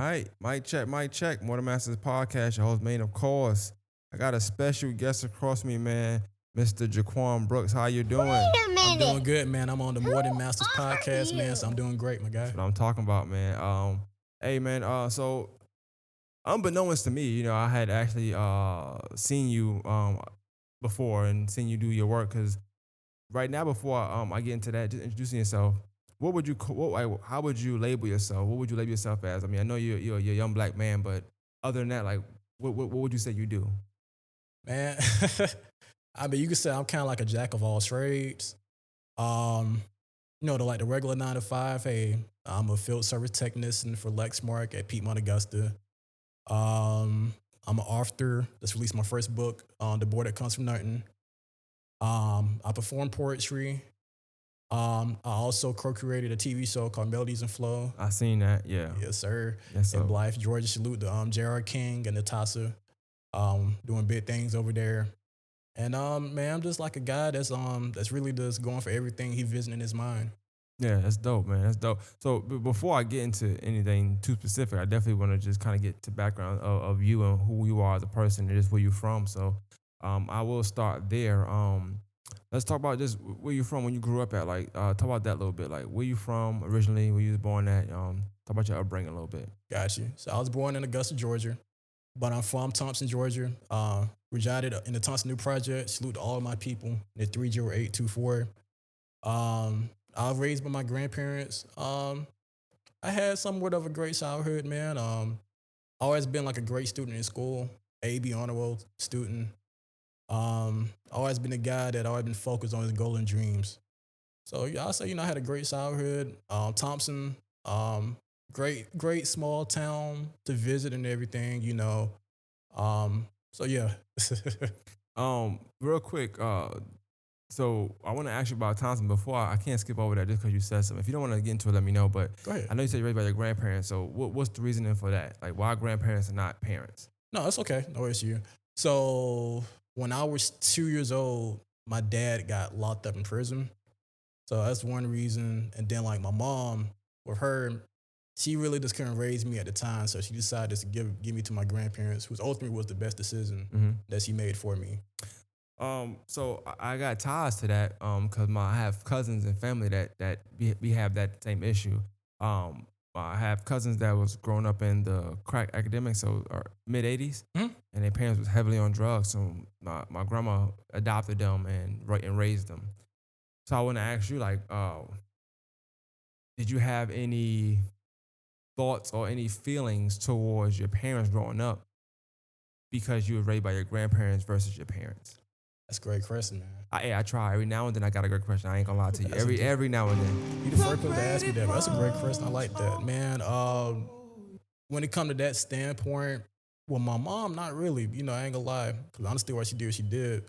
right, mic check. More Masters podcast. Your host, man, of course. I got a special guest across me, man, Mr. Jukwan Brooks. How you doing? I'm doing good, man. I'm on the More Than Masters podcast, man. So I'm doing great, my guy. That's what I'm talking about, man. Hey, man. So unbeknownst to me, I had actually seen you before and seen you do your work. Cause right now, before I get into that, just introducing yourself. What would you how would you label yourself? What would you label yourself as? I mean, I know you're a young black man, but other than that, like, what would you say you do? Man, I mean, you could say I'm kind of like a jack of all trades. Um, the regular 9 to 5. Hey, I'm a field service technician for Lexmark at Piedmont Augusta. I'm an author that's released my first book, The Boy That Comes From Nothing. I perform poetry. I also co-created a TV show called Melodies and Flow. I seen that, yeah. Yes, sir. Yes, sir. In Blythe, Georgia. Salute to J.R. King and Natasha, doing big things over there. And man, I'm just like a guy that's really just going for everything he visions in his mind. Yeah, that's dope, man. That's dope. So before I get into anything too specific, I definitely want to just kind of get to background of you and who you are as a person and just where you're from. So I will start there. Let's talk about just where you're from when you grew up at. Like, talk about that a little bit. Like, where you from originally, where you was born at. Talk about your upbringing a little bit. Got you. So I was born in Augusta, Georgia, but I'm from Thompson, Georgia. Resided in the Thompson New Project. Salute to all of my people. The 30824. I was raised by my grandparents. I had somewhat of a great childhood, man. Always been like a great student in school. A.B. honor roll student. Always been a guy that always been focused on his goals and dreams. So yeah, I say, I had a great childhood. Thompson, great small town to visit and everything, So yeah. Real quick, so I want to ask you about Thompson before I can't skip over that just because you said something. If you don't want to get into it, let me know. But Go ahead. I know you said you're raised by your grandparents. So what's the reasoning for that? Like, why grandparents and not parents? No, it's okay. No issue. So when I was 2 years old, my dad got locked up in prison. So that's one reason. And then like my mom, with her, she really just couldn't raise me at the time. So she decided to give me to my grandparents, whose ultimately was the best decision that she made for me. So I got ties to that because I have cousins and family that we have that same issue. I have cousins that was growing up in the crack academic, so mid 80s, and their parents was heavily on drugs. So my grandma adopted them and raised them. So I want to ask you, like, did you have any thoughts or any feelings towards your parents growing up because you were raised by your grandparents versus your parents? That's a great question, man. I try every now and then. I got a great question. I ain't gonna lie to you. Every now and then. You the first person to ask me that, but that's a great question. I like that, man. When it come to that standpoint, well, my mom, not really. I ain't gonna lie, because I understand what she did. What she did,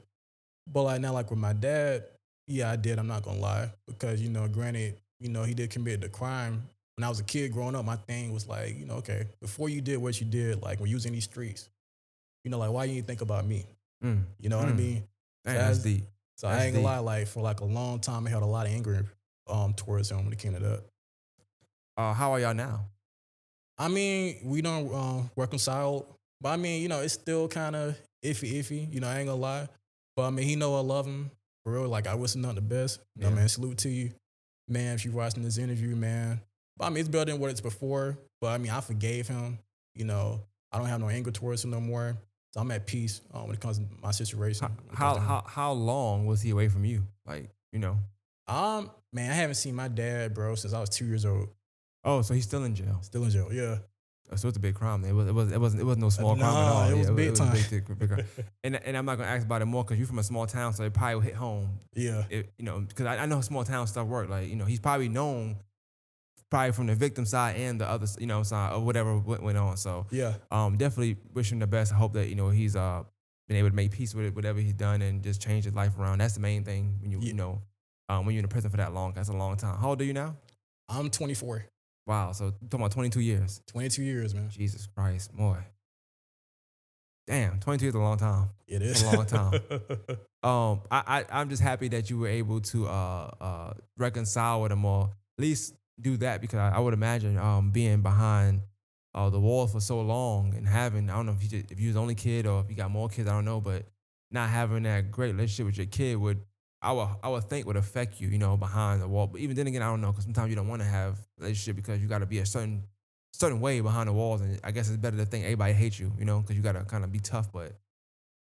but like now, like with my dad, yeah, I did. I'm not gonna lie, because granted, he did commit the crime. When I was a kid growing up, my thing was like, okay, before you did what you did, like when you was in these streets, like why you didn't think about me? You know what I mean? Man, that's deep. So I ain't gonna lie, like for like a long time, I had a lot of anger towards him when it came to that. How are y'all now? I mean, we don't reconcile, but I mean, it's still kind of iffy. I ain't gonna lie, but I mean, he know I love him for real. Like I wish him nothing the best. Man, salute to you, man. If you watching this interview, man. But I mean, it's better than what it's before. But I mean, I forgave him. I don't have no anger towards him no more. So I'm at peace when it comes to my situation. How long was he away from you? Like, Man, I haven't seen my dad, bro, since I was 2 years old. Oh, so he's still in jail. Still in jail, yeah. So it's a big crime. It wasn't no small crime at all. It was big time. Big crime. And I'm not gonna ask about it more because you're from a small town, so it probably will hit home. Yeah. Because I know small town stuff work. Like, he's probably known from the victim side and the other, side or whatever went on. So yeah, definitely wish him the best. I hope that he's been able to make peace with it, whatever he's done, and just change his life around. That's the main thing when when you're in prison for that long. That's a long time. How old are you now? I'm 24. Wow. So talking about 22 years. 22 years, man. Jesus Christ, boy. Damn, 22 is a long time. It is a long time. I'm just happy that you were able to reconcile with him, or at least do that, because I would imagine being behind the walls for so long and having, I don't know if if you was the only kid or if you got more kids, I don't know, but not having that great relationship with your kid I would think would affect you, behind the wall. But even then again, I don't know, because sometimes you don't want to have a relationship because you got to be a certain way behind the walls, and I guess it's better to think everybody hates you, because you got to kind of be tough. But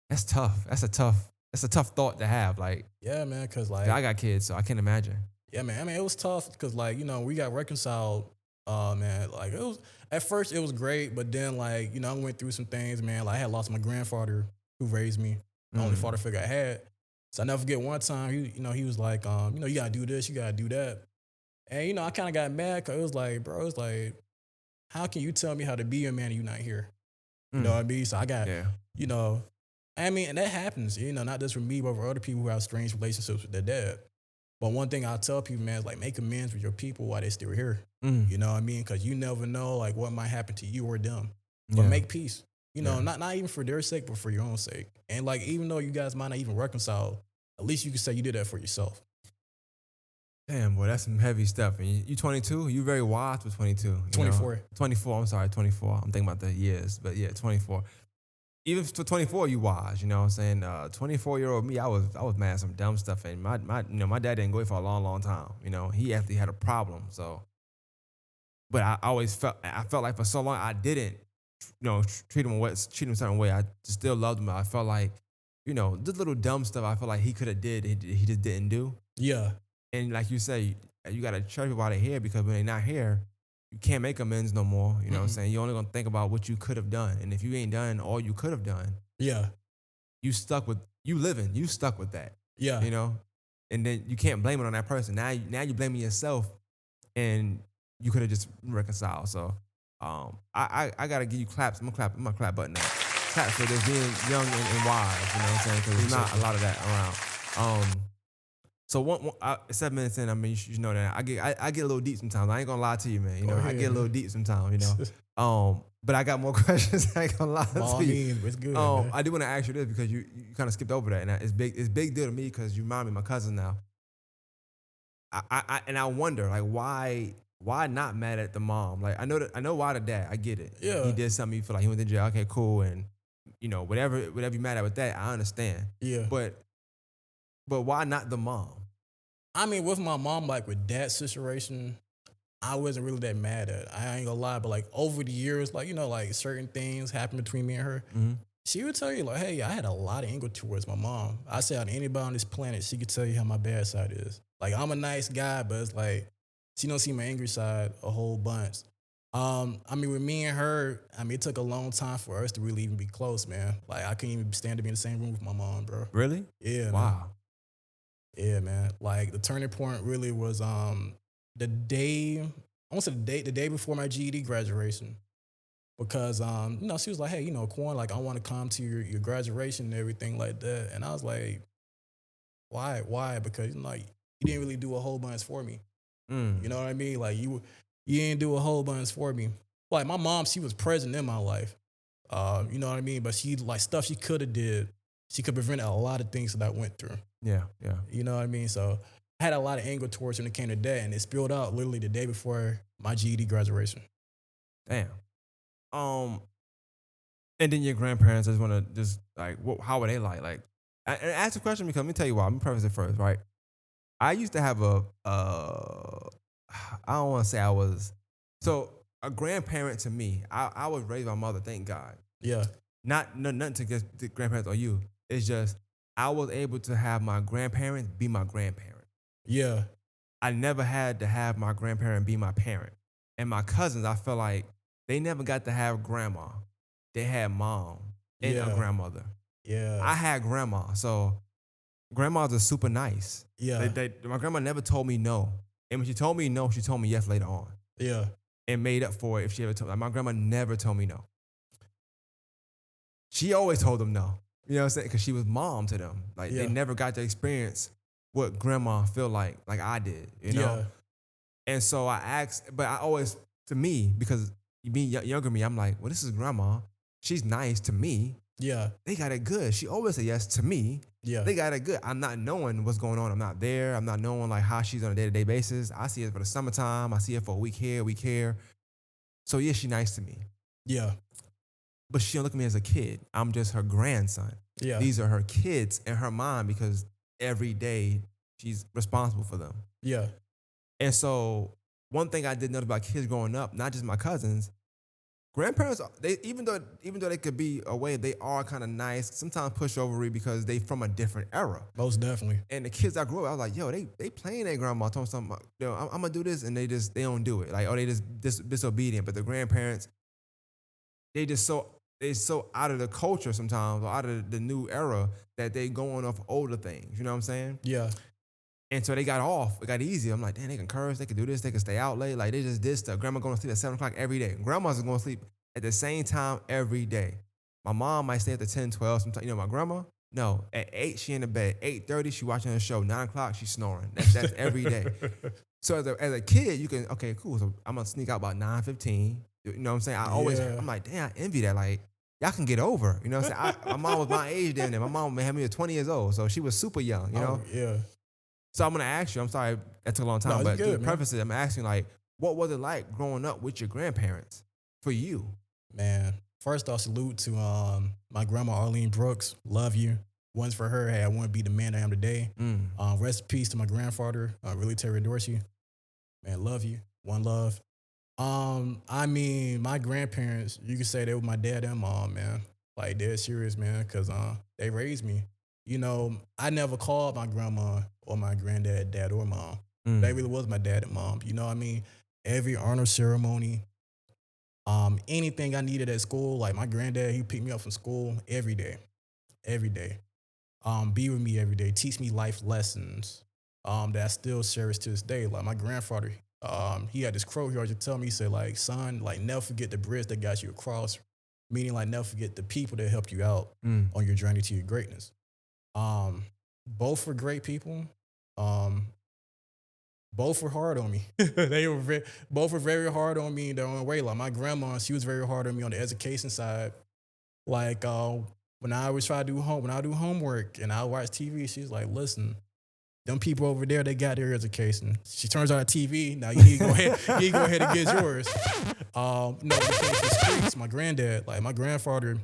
that's tough. That's a tough thought to have. Like, Yeah, man. Cause I like, got kids, so I can't imagine. yeah, man. I mean, it was tough because like, we got reconciled. Man, like it was at first it was great, but then like, I went through some things, man. Like I had lost my grandfather who raised me, the only Mm, father figure I had. So I never forget one time he was like, you gotta do this, you gotta do that. And I kind of got mad because it was like, bro, it's like, how can you tell me how to be a man and you not here? You know mm, what I mean? So I got, yeah. you know, I mean, and that happens, not just for me, but for other people who have strange relationships with their dad. But one thing I tell people, man, is like make amends with your people while they're still here. Mm, You know what I mean? Because you never know like what might happen to you or them. But yeah. make peace. Yeah. Not even for their sake, but for your own sake. And like even though you guys might not even reconcile, at least you can say you did that for yourself. Damn, boy, that's some heavy stuff. And you 22, you very wise for 22, 24. 24, I'm sorry, 24. I'm thinking about the years, but yeah, 24. Even for 24, you wise, you know what I'm saying? 24-year-old me, I was mad at some dumb stuff. And my dad didn't go away for a long, long time. He actually had a problem. So, but I felt like for so long I didn't, treat him a certain way. I just still loved him. I felt like, this little dumb stuff I felt like he could have did, he just didn't do. Yeah. And like you say, you got to treasure people while they're here, because when they're not here, you can't make amends no more. You know what I'm Mm-mm. saying? You're only going to think about what you could have done. And if you ain't done all you could have done, Yeah. you stuck with that, Yeah. you know? And then you can't blame it on that person. Now you're blaming yourself, and you could have just reconciled. So I got to give you claps. I'm going to clap button now. Claps for just being young and wise, you know what I'm saying? Because there's Appreciate not a you. lot of that around. So 7 minutes in, I mean, you should know that I get a little deep sometimes. I ain't gonna lie to you, man. Go I get a ahead, little man. deep sometimes. But I got more questions. I ain't gonna lie By all to you. means, it's good, man. I do want to ask you this, because you kind of skipped over that, and it's big. It's big deal to me because you remind me of my cousin now. And I wonder, like, why not mad at the mom? Like, I know why the dad. I get it. He Yeah. did something. You feel like he went to jail. Okay, cool. And whatever you mad at with that, I understand. Yeah. But why not the mom? I mean, with my mom, like with that situation, I wasn't really that mad at it. I ain't gonna lie, but like over the years, like, like certain things happened between me and her. Mm-hmm. She would tell you, like, hey, I had a lot of anger towards my mom. I said, out of anybody on this planet, she could tell you how my bad side is. Like, I'm a nice guy, but it's like, she don't see my angry side a whole bunch. I mean, with me and her, I mean, it took a long time for us to really even be close, man. Like, I couldn't even stand to be in the same room with my mom, bro. Really? Yeah, man. Wow. Yeah, man. Like the turning point really was the day I want to say the day before my GED graduation. Because she was like, hey, Quan, like I want to come to your graduation and everything like that. And I was like, why? Why? Because like you didn't really do a whole bunch for me. You Mm. know what I mean? Like you didn't do a whole bunch for me. Like my mom, she was present in my life. You know what I mean? But she like stuff she could have did, she could prevent a lot of things that I went through. Yeah, yeah. You know what I mean? So I had a lot of anger towards when it came to that, and it spilled out literally the day before my GED graduation. Damn. Um, and then your grandparents, I just want to just like, how were they like? Like, and ask the question because let me tell you why. Let me preface it first, right? I used to have I don't want to say I was, so a grandparent to me. I was raised by my mother, thank God. Yeah, Not nothing to get the grandparents or you. It's just I was able to have my grandparents be my grandparent. yeah, I never had to have my grandparent be my parent. And my cousins, I felt like they never got to have grandma. They had mom and a yeah, grandmother. yeah, I had grandma. So grandmas are super nice. yeah, My grandma never told me no. And when she told me no, she told me yes later on yeah, and made up for it if she ever told me. Like, my grandma never told me no. She always told them no. You know what I'm saying? Because she was mom to them. Like, they yeah, never got to experience what grandma feel like I did, you know? yeah, And so I asked, but I always, to me, because being younger me, I'm like, well, this is grandma. She's nice to me. yeah, They got it good. She always said yes to me. yeah, They got it good. I'm not knowing what's going on. I'm not there. I'm not knowing like how she's on a day-to-day basis. I see it for the summertime. I see it for a week here, a week here. So yeah, she's nice to me. Yeah. but she don't look at me as a kid. I'm just her grandson. Yeah. These are her kids in her mind because every day she's responsible for them. Yeah. And so one thing I did notice about kids growing up, not just my cousins, grandparents, they even though they could be away, they are kind of nice, sometimes pushovery because they from a different era. Most definitely. And the kids I grew up, I was like, yo, they playing their grandma, telling them something, yo, I'm gonna do this, and they don't do it. Like, oh, they just disobedient. But the grandparents, they just so out of the culture sometimes, or out of the new era that they going off older things. You know what I'm saying? Yeah. And so they got off. It got easy. I'm like, damn, they can curse, they can do this, they can stay out late. Like they just did stuff. Grandma going to sleep at 7 o'clock every day. Grandma's going to sleep at the same time every day. My mom might stay at the 10, 12. Sometimes, my grandma, no, at 8, she in the bed. 8:30, she watching her show. 9 o'clock, she snoring. That's every day. So as a kid, you can, okay, cool. So I'm gonna sneak out about 9:15. You know what I'm saying? Yeah. I'm like, damn, I envy that. Like, y'all can get over. You know what I'm saying? My mom was my age then. My mom had me at 20 years old. So she was super young, you know? Oh, yeah. So I'm gonna ask you, I'm sorry that took a long No, time, it's but good, to man. preface it, I'm asking like, what was it like growing up with your grandparents for you? Man, first off, salute to my grandma Arlene Brooks. Love you. One's for her. Hey, I want to be the man I am today. Mm. Rest in peace to my grandfather, really Terry Dorsey. Man, love you. One love. I mean, my grandparents, you could say they were my dad and mom, man. Like they're serious, man, because they raised me. I never called my grandma or my granddad dad or mom. Mm. They really was my dad and mom. You know what I mean? Every honor ceremony, anything I needed at school, like my granddad, he picked me up from school every day, every day. Be with me every day, teach me life lessons that I still cherish to this day. Like my grandfather, he had this quote he always tell me, he said, like, son, like never forget the bridge that got you across, meaning like never forget the people that helped you out Mm. on your journey to your greatness. Um, both were great people. Um, both were hard on me. Both were very hard on me in their own way. Like my grandma, she was very hard on me on the education side. Like when I always try to do when I do homework and I watch TV, she's like, "Listen, them people over there, they got their education." She turns on the TV. Now you need to go ahead, you need to go ahead and get yours. No, when it came to the streets, my granddad, like my grandfather,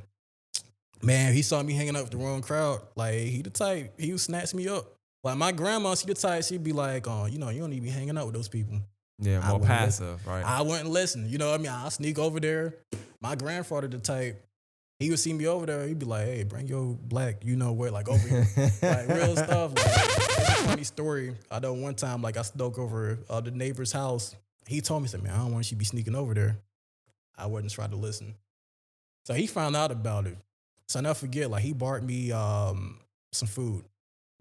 man, he saw me hanging out with the wrong crowd. Like he the type, he would snatch me up. Like my grandma, she the type, she'd be like, "Oh, you don't need to be hanging out with those people." Yeah, I more wouldn't passive, right? I wouldn't listen. You know what I mean? I'll sneak over there. My grandfather, the type, he would see me over there. He'd be like, "Hey, bring your black, you know what, like over here." Like real stuff. Like, it's a funny story. I know one time, like I snuck over the neighbor's house. He told me, said, "Man, I don't want you to be sneaking over there." I wouldn't try to listen. So he found out about it. So I never forget, like he bought me some food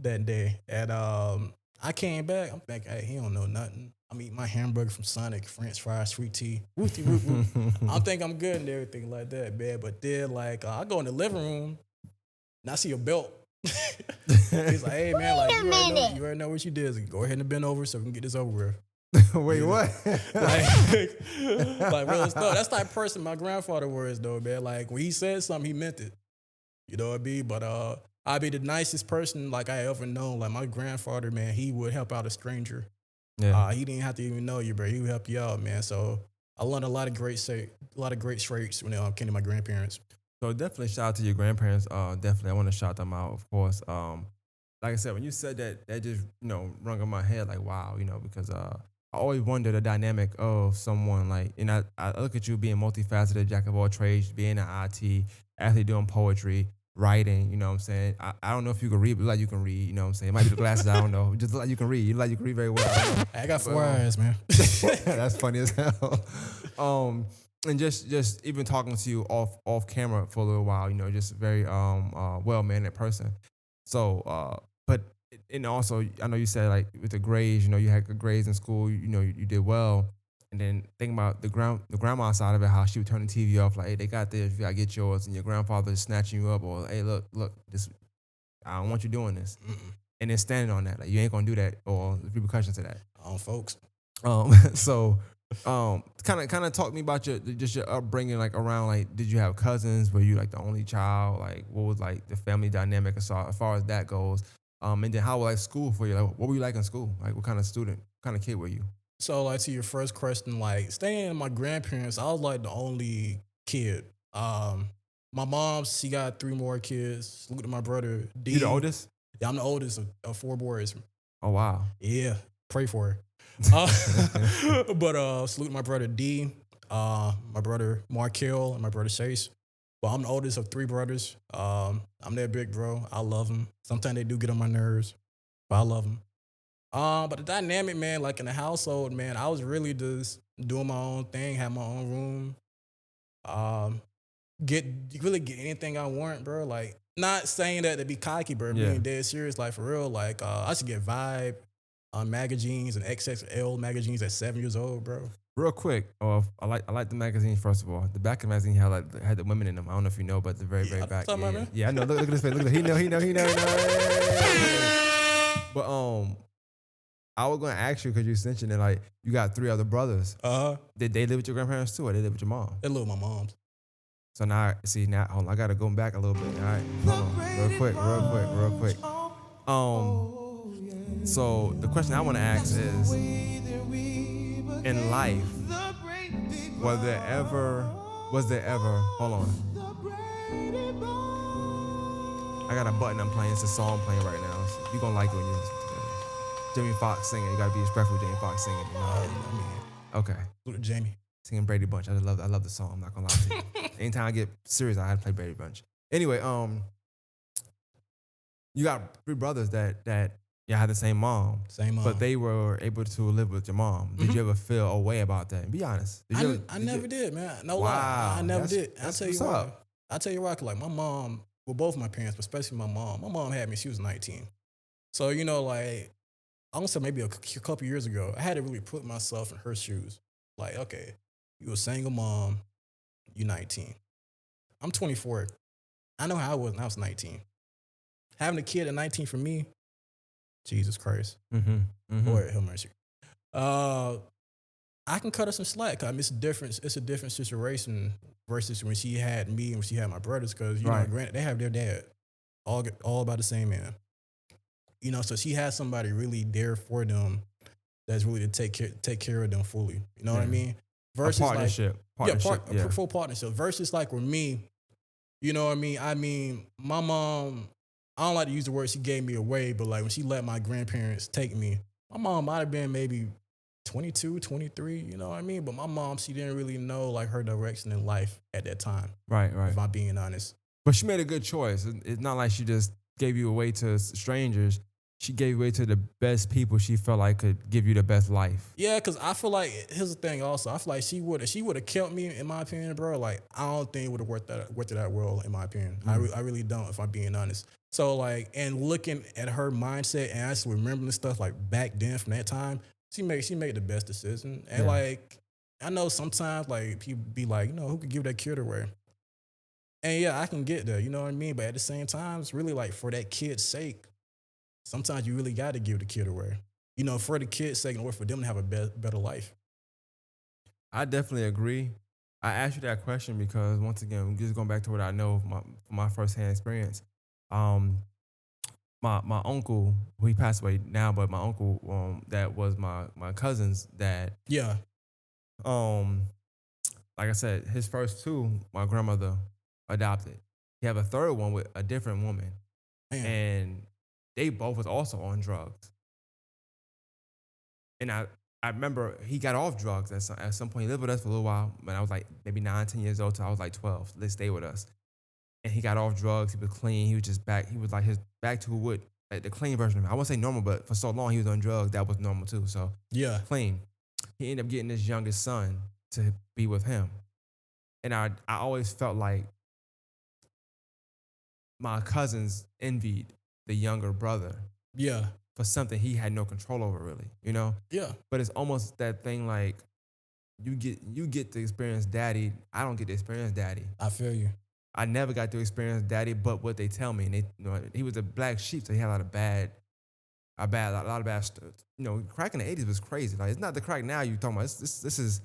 that day. And I came back. I'm thinking, hey, he don't know nothing. I'm eating my hamburger from Sonic, French fries, sweet tea, wooty whoop whoop. I'm thinking I'm good and everything like that, man. But then, like, I go in the living room and I see a belt. He's like, hey, man, like, you already know what you did. Like, go ahead and bend over so we can get this over with. Wait, what? like real stuff. That's the type of person my grandfather was, though, man. Like, when he said something, he meant it. You know what I mean? But I'd be the nicest person like I ever known. Like my grandfather, man, he would help out a stranger. Yeah. He didn't have to even know you, bro. He would help you out, man. So I learned a lot of great traits when it came to my grandparents. So definitely shout out to your grandparents. Definitely, I want to shout them out, of course. Like I said, when you said that, that just rung in my head like, wow, because I always wonder the dynamic of someone like, and I look at you being multifaceted, jack of all trades, being an IT, actually doing poetry, writing. You know what I'm saying? I don't know if you can read, but like you can read. You know what I'm saying? It might be the glasses. I don't know. Just like you can read. You like you can read very well. I don't know. I got 4 eyes, man. That's funny as hell. And just even talking to you off camera for a little while, just very well mannered person. So, but and also I know you said like with the grades, you had good grades in school, you did well. And then think about the grandma side of it, how she would turn the TV off, like, hey, they got this, you gotta get yours, and your grandfather is snatching you up, or hey, look, this, I don't want you doing this, and then standing on that, like you ain't gonna do that, or the repercussions to that. Folks. So, kind of talk to me about your upbringing, like around, like, did you have cousins? Were you like the only child? Like, what was like the family dynamic as far as that goes? And then how was like school for you? Like, what were you like in school? Like, what kind of student, kind of kid were you? So, like, to your first question, like, staying with my grandparents, I was like the only kid. My mom, she got three more kids. Look at my brother You the D. oldest? Yeah, I'm the oldest of four boys. Oh wow. Yeah, pray for her. But salute my brother D, my brother Markel, and my brother Chase. But I'm the oldest of three brothers. I'm their big bro. I love them. Sometimes they do get on my nerves, but I love them. But the dynamic, man, like in the household, man, I was really just doing my own thing, have my own room. Um, get really get anything I want, bro. Like, not saying that to be cocky, bro. Yeah. Being dead serious, like for real. Like, I should get Vibe magazines and XXL magazines at 7 years old, bro. Real quick, I like the magazines. First of all, the back of the magazine had the women in them. I don't know if you know, but the very Yeah, very I know back. what you're Yeah, talking yeah, about, yeah. I know. Look at this face. Look at this. He know. But I was gonna ask you because you mentioned that like you got three other brothers. Did they live with your grandparents too, or they live with your mom? They live with my mom's. So now hold on, I gotta go back a little bit. All right, hold on, real quick. So the question I want to ask is, in life, was there ever? Hold on, I got a button I'm playing. It's a song playing right now. So you gonna like it when you listen to this. Jamie Foxx singing. You gotta be respectful of Jamie Foxx singing. You know? I mean, Okay. salute to Jamie. Singing Brady Bunch. I love the song. I'm not gonna lie to you. Anytime I get serious, I had to play Brady Bunch. Anyway, you got three brothers that yeah had the same mom, Same mom. but they were able to live with your mom. Did you ever feel a way about that? And be honest. I never did, man. No lie. I never did. I'll That's tell you what's why. up. I'll tell you why. 'Cause like my mom, well, both my parents, but especially my mom. My mom had me. She was 19. So you know, like I want to say maybe a couple years ago, I had to really put myself in her shoes. Like, okay, you a single mom, you 19. I'm 24. I know how I was when I was 19. Having a kid at 19 for me, Jesus Christ. Lord have mercy. I can cut her some slack. I mean, it's a different. It's a different situation versus when she had me and when she had my brothers. Because you know, Right. granted, they have their dad, all about the same man. You know, so she has somebody really there for them that's really to take care of them fully. You know what I Yeah. mean? A Versus partnership. like Yeah. full partnership. Versus like with me, you know what I mean? I mean, my mom, I don't like to use the word she gave me away, but like when she let my grandparents take me, my mom might have been maybe 22, 23, you know what I mean? But my mom, she didn't really know like her direction in life at that time, Right. if I'm being honest. But she made a good choice. It's not like she just gave you away to strangers. She gave you away to the best people she felt like could give you the best life. Yeah, because I feel like here's the thing. Also, I feel like she would have kept me, in my opinion, bro. Like I don't think it would have worked that well, in my opinion. I really don't, if I'm being honest. So like, and looking at her mindset and actually remembering the stuff like back then from that time, she made the best decision. And Yeah. like, I know sometimes like people be like, you know, who could give that kid away? And yeah, I can get that, you know what I mean. But at the same time, it's really like for that kid's sake, sometimes you really got to give the kid away. You know, for the kid's sake, in order for them to have a better life. I definitely agree. I asked you that question because once again, just going back to what I know from my firsthand experience. Um, my uncle, who he passed away now, but my uncle, that was my cousin's dad. Yeah, Um, like I said, his first two, my grandmother adopted. He have a third one with a different woman, man. and they both was also on drugs. And I remember he got off drugs at some point. He lived with us for a little while. When I was like maybe 9, 10 years old, till I was like 12. They stayed with us. And he got off drugs. He was clean. He was just back. He was like his back to what like the clean version of him. I won't say normal, but for so long he was on drugs. That was normal too. So Yeah, clean. He ended up getting his youngest son to be with him. And I always felt like my cousins envied the younger brother yeah, for something he had no control over, really, you know? yeah. But it's almost that thing like you get to experience daddy. I don't get to experience daddy. I feel you. I never got to experience daddy, but what they tell me, and he was a black sheep, so he had a lot of bad stuff. Crack in the 80s was crazy. Like it's not the crack now you talking about. This is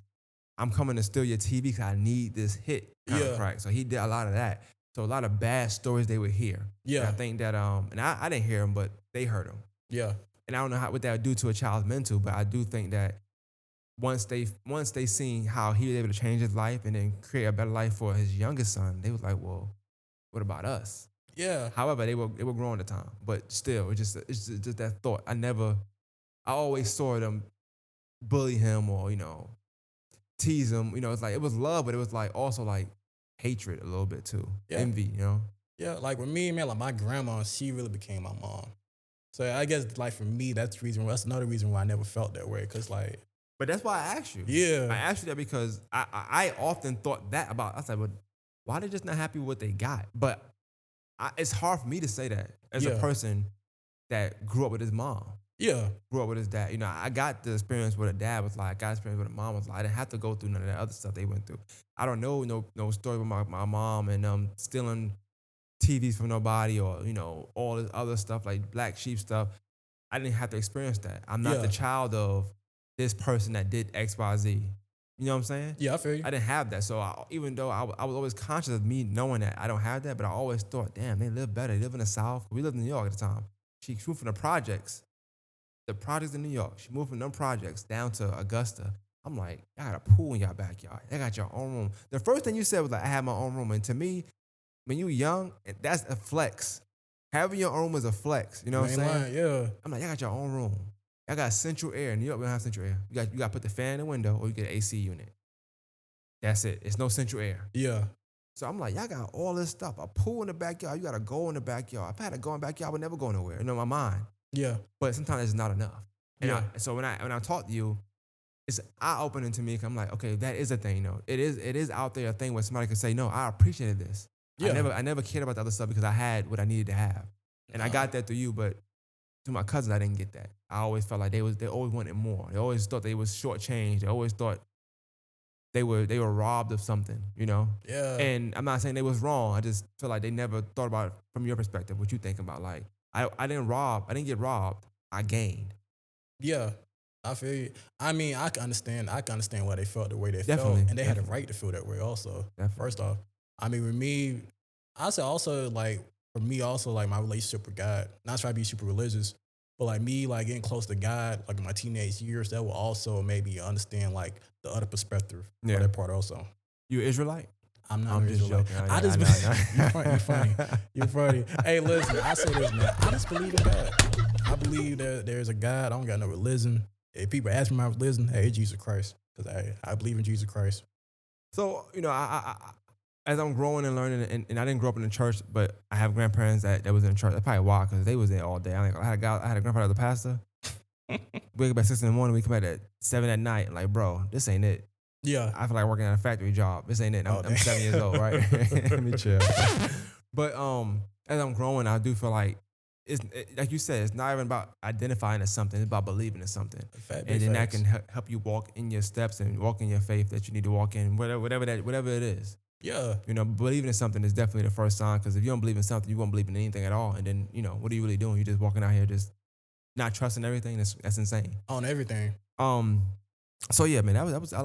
I'm coming to steal your TV because I need this hit kind of Yeah. crack. So he did a lot of that. So a lot of bad stories they would hear. Yeah. And I think that and I didn't hear them, but they heard them. Yeah, And I don't know what that would do to a child's mental, but I do think that once they seen how he was able to change his life and then create a better life for his youngest son, they was like, well, what about us? Yeah. However, they were growing at the time, but still, it's just that thought. I always saw them bully him or tease him. It's like it was love, but it was like also like hatred a little bit too, Yeah. envy. Yeah. Like with me, man, like my grandma, she really became my mom. So I guess like for me, that's another reason why I never felt that way. Cause like, But that's why I asked you. I yeah, asked you that because I often thought that about. I said, well, why they just not happy with what they got? But it's hard for me to say that as a yeah, person that grew up with his mom, yeah, grew up with his dad. I got the experience what a dad was like. I got experience what a mom was like. I didn't have to go through none of that other stuff they went through. I don't know no story with my mom and stealing TVs from nobody or all this other stuff like black sheep stuff. I didn't have to experience that. I'm not the yeah, child of this person that did X, Y, Z. You know what I'm saying? yeah. I feel you. I didn't have that. So even though I was always conscious of me knowing that I don't have that, but I always thought, damn, they live better. They live in the South. We lived in New York at the time. She moved from the projects in New York. She moved from them projects down to Augusta. I'm like, y'all got a pool in y'all backyard. They got your own room. The first thing you said was like, I have my own room. And to me, when you young, that's a flex. Having your own room is a flex. You know what I'm Main saying? line, yeah, I'm like, y'all got your own room. Y'all got central air. In New York, we don't have central air. You got to put the fan in the window or you get an AC unit. That's it. It's no central air. yeah, So I'm like, y'all got all this stuff. A pool in the backyard. You got to go in the backyard. If I had to go in the backyard, I would never go nowhere. My mind. yeah, But sometimes it's not enough. And yeah, so when I talk to you, it's eye opening to me. 'Cause I'm like, okay, that is a thing. It is out there a thing where somebody could say, no, I appreciated this. yeah. I never cared about the other stuff because I had what I needed to have, and I got that through you. But to my cousins, I didn't get that. I always felt like they always wanted more. They always thought they was shortchanged. They always thought they were robbed of something. Yeah, And I'm not saying they was wrong. I just feel like they never thought about it from your perspective, what you think about. Like I didn't get robbed. I gained. yeah. I feel you. I mean, I can understand. I can understand why they felt the way they Definitely, felt, and they had a definitely. right to feel that way. Also, Definitely. first off, I mean, with me, I say also like for me also like my relationship with God. Not trying to be super religious, but like me like getting close to God like in my teenage years, that will also maybe understand like the other perspective for Yeah. that part also. You Israelite? I'm not I'm an just Israelite. joking. I just you're funny. You're funny. You're funny. Hey, listen. I say this, man. I just believe in God. I believe that there's a God. I don't got no religion. If people ask me my religion, hey, Jesus Christ, because I believe in Jesus Christ. So as I'm growing and learning, and I didn't grow up in the church, but I have grandparents that was in the church. That's probably why, because they was there all day. I had a grandfather as a pastor. We wake up at 6 in the morning. We come back at 7 at night. Like, bro, this ain't it. Yeah. I feel like working at a factory job. This ain't it. Oh, I'm damn. 7 years old, right? Let me chill. But as I'm growing, I do feel like like you said, it's not even about identifying as something. It's about believing in something, and then that can help you walk in your steps and walk in your faith that you need to walk in, whatever it is. Yeah. Believing in something is definitely the first sign. Because if you don't believe in something, you won't believe in anything at all. And then what are you really doing? You're just walking out here just not trusting everything. That's insane. On everything. So yeah, man, that was I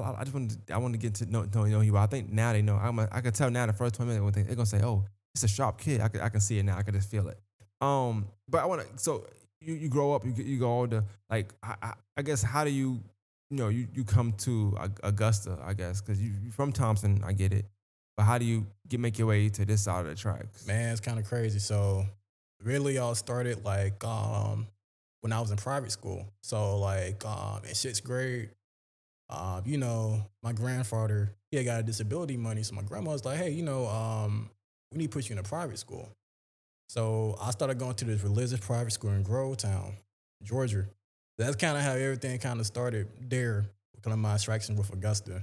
wanted to get to know you. I think now they know. I could tell now the first 20 minutes they're gonna say, oh, it's a sharp kid. I can see it now. I can just feel it. But I want to. So you grow up, you go older. Like I guess how do you you come to Augusta? I guess because you're from Thompson. I get it. But how do you make your way to this side of the tracks? Man, it's kind of crazy. So really all started like when I was in private school. So like in 6th grade, my grandfather, he had got disability money. So my grandma was like, hey, we need to put you in a private school. So I started going to this religious private school in Grovetown, Georgia. That's kind of how everything kind of started there, kind of my attraction with Augusta.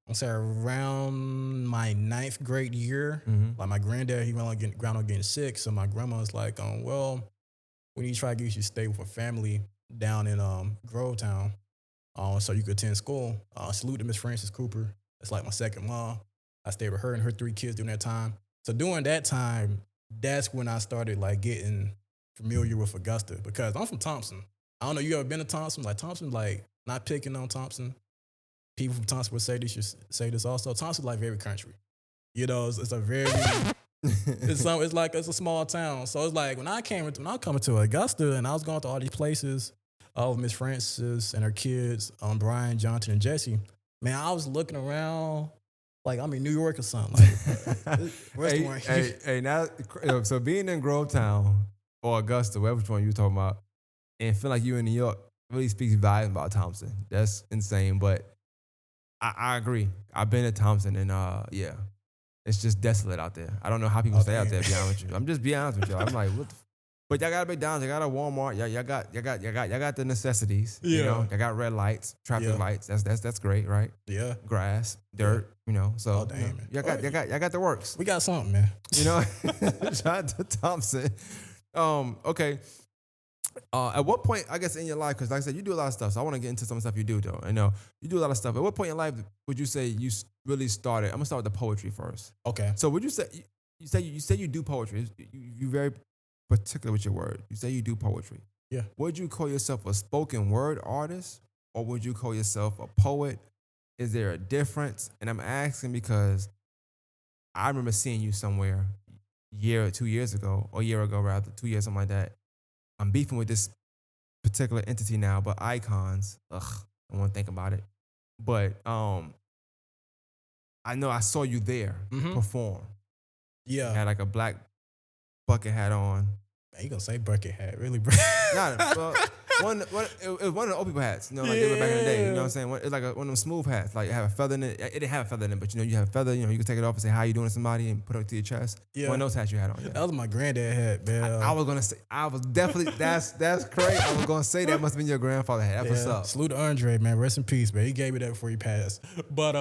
I'm saying around my 9th grade year, like my granddad, he went on getting sick. So my grandma was like, well, we need to try to get you to stay with a family down in Grovetown so you could attend school. Salute to Miss Frances Cooper. That's like my second mom. I stayed with her and her 3 kids during that time. So during that time, that's when I started like getting familiar with Augusta because I'm from Thompson. I don't know, you ever been to Thompson? Like Thompson, like not picking on Thompson. People from Thompson would say this also. Thompson like very country. It's a very it's like it's a small town. So it's like when I come to Augusta and I was going to all these places, All of Miss Francis and her kids, Brian, Jonathan, and Jesse. Man, I was looking around like I'm in New York or something. Like, this Hey, restaurant here. hey, now, so being in Grovetown or Augusta, whatever one you talking about, and feel like you in New York really speaks volumes about Thompson. That's insane. But I agree. I've been to Thompson and yeah, it's just desolate out there. I don't know how people Oh stay out damn. there. To be honest with you, I'm just being honest with you. I'm like, what? But y'all got a McDonald's, y'all got a Walmart, y'all got the necessities. You know, Yeah. y'all got red lights, traffic Yeah. lights. That's great, right? Yeah. Grass, Yeah. dirt. You know, Oh so you know, damn. Man. y'all got the works. We got something, man. You know, shout out to Thompson. Okay. At what point, I guess, in your life, because like I said, you do a lot of stuff, so I want to get into some stuff you do, though. I know you do a lot of stuff. At what point in life would you say you really started? I'm gonna start with the poetry first. Okay. So would you say you do poetry? You very particular with your word. You say you do poetry. Yeah. Would you call yourself a spoken word artist, or would you call yourself a poet? Is there a difference? And I'm asking because I remember seeing you somewhere year or 2 years ago, or a year ago rather, 2 years, something like that. I'm beefing with this particular entity now, but icons, ugh, I don't want to think about it. But I know I saw you there Mm-hmm. perform. You Yeah. had like a black bucket hat on. Man, you gonna say bucket hat, really, bro? Nah, well, it was one of the old people hats, you know, like they were back in the day. You know what I'm saying? It's like one of them smooth hats, like it had a feather in it. It didn't have a feather in it, but you know, you have a feather. You know, you can take it off and say how you doing to somebody and put it to your chest. Yeah. One of those hats you had on. Yeah. That was my granddad hat, man. I was gonna say, I was definitely that's crazy. I was gonna say that must have been your grandfather hat. That's what's up. Salute to Andre, man. Rest in peace, man. He gave me that before he passed. But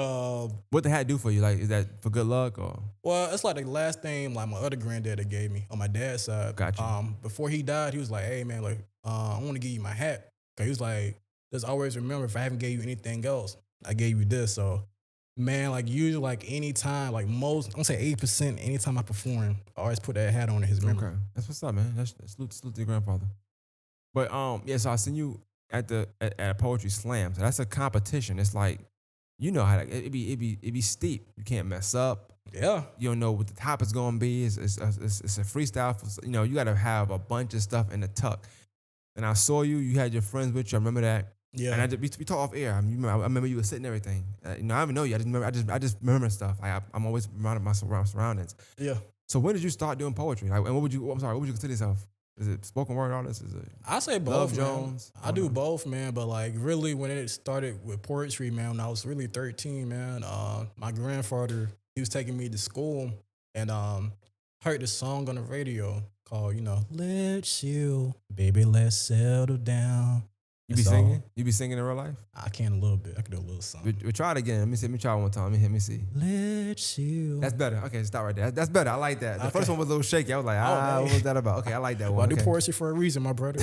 What the hat do for you? Like, is that for good luck or? well, it's like the last thing like my other granddad that gave me on my dad's side. Gotcha. Before he died, he was like, "Hey, man, like, I want to give you my hat." Cause he was like, "Just always remember, if I haven't gave you anything else, I gave you this." So, man, like usually, like anytime, like most, I'm gonna say 8%. Anytime I perform, I always put that hat on in his memory. Okay, that's what's up, man. That's salute to your grandfather. But yeah, so I seen you at a poetry slam. So that's a competition. It's like, you know how like, it be steep. You can't mess up. Yeah, You don't know what the top is gonna be. It's a freestyle. You know, you got to have a bunch of stuff in the tuck. And I saw you. You had your friends with you. I remember that. yeah. And we talked off air. I remember you were sitting and everything. You know, I don't even know you. I just remember stuff. I'm always reminded of my surroundings. Yeah. So when did you start doing poetry? Like, and what would you consider yourself? Is it spoken word artist? Is it I say both. Love man. Jones? I do both, man. But like really, when it started with poetry, man, when I was really 13, man, my grandfather he was taking me to school and heard this song on the radio called, "Let's Chill, Baby, Let's Settle Down." You be That's singing? all. You be singing in real life? I can a little bit. I can do a little something. We try it again. Let me try it one time. Let me see. Let's chill. That's better. Okay, stop right there. That's better. I like that. The Okay. first one was a little shaky. I was like, man. what was that about? Okay, I like that Well, I one. do Okay. poetry for a reason, my brother.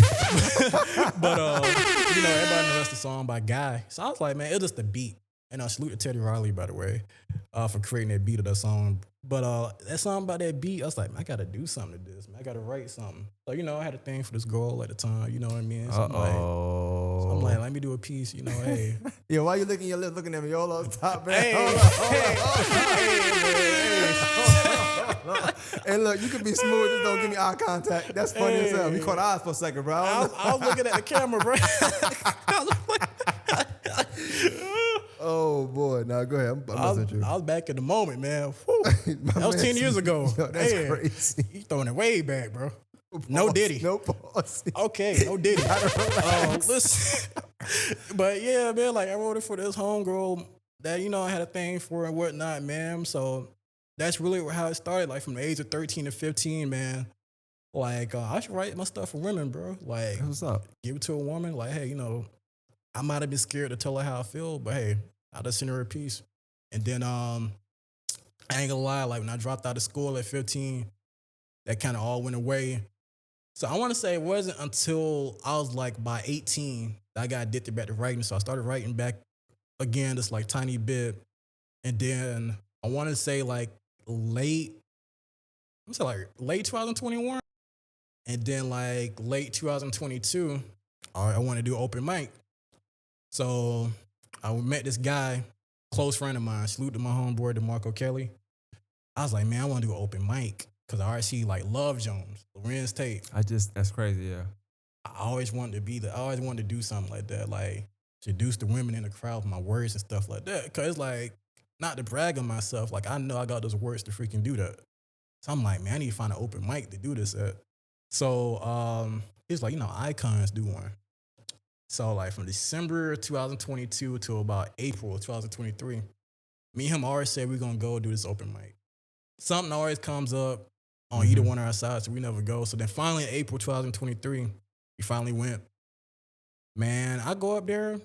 But everybody knows the song by Guy. So I was like, man, it was just the beat. And I salute to Teddy Riley, by the way, for creating that beat of that song. But that song about that beat, I was like, man, I gotta do something to this, man. I gotta write something. So, I had a thing for this girl at the time, you know what I mean? So I'm like, let me do a piece, hey. Yeah, why you licking your lips looking at me all on top, man? Hey, Hold on. Hey, look, you can be smooth, just don't give me eye contact. That's funny as hell. We caught eyes for a second, bro. I was looking at the camera, bro. Oh boy, now go ahead. I'm listening to you. I was back in the moment, man. Whew. That was 10 years ago. Yo, that's Man, crazy. You throwing it way back, bro. No Diddy. No pause. Okay, no Diddy. Listen. But yeah, man, like I wrote it for this homegirl that, I had a thing for and whatnot, man. So that's really how it started. Like from the age of 13 to 15, man. Like I should write my stuff for women, bro. Like What's up? give it to a woman. Like, hey, I might have been scared to tell her how I feel, but hey, I just sent her a piece. And then I ain't gonna lie, like when I dropped out of school at 15, that kind of all went away. So I want to say it wasn't until I was like by 18 that I got addicted back to writing. So I started writing back again, just like tiny bit. And then I want to say like late 2021. And then like late 2022, I want to do open mic. So I met this guy, close friend of mine, salute to my homeboy, DeMarco Kelly. I was like, man, I want to do an open mic because I already see like Love Jones, Lorenz Tate. That's crazy, yeah. I always wanted to be the. I always wanted to do something like that, like seduce the women in the crowd with my words and stuff like that. Cause like not to brag on myself, like I know I got those words to freaking do that. So I'm like, man, I need to find an open mic to do this at. So it's like, icons do one. So like from December 2022 to about April 2023, me and him always said we're gonna go do this open mic. Something always comes up on either Mm-hmm. one of our sides, so we never go. So then finally in April 2023, we finally went. Man, I go up there.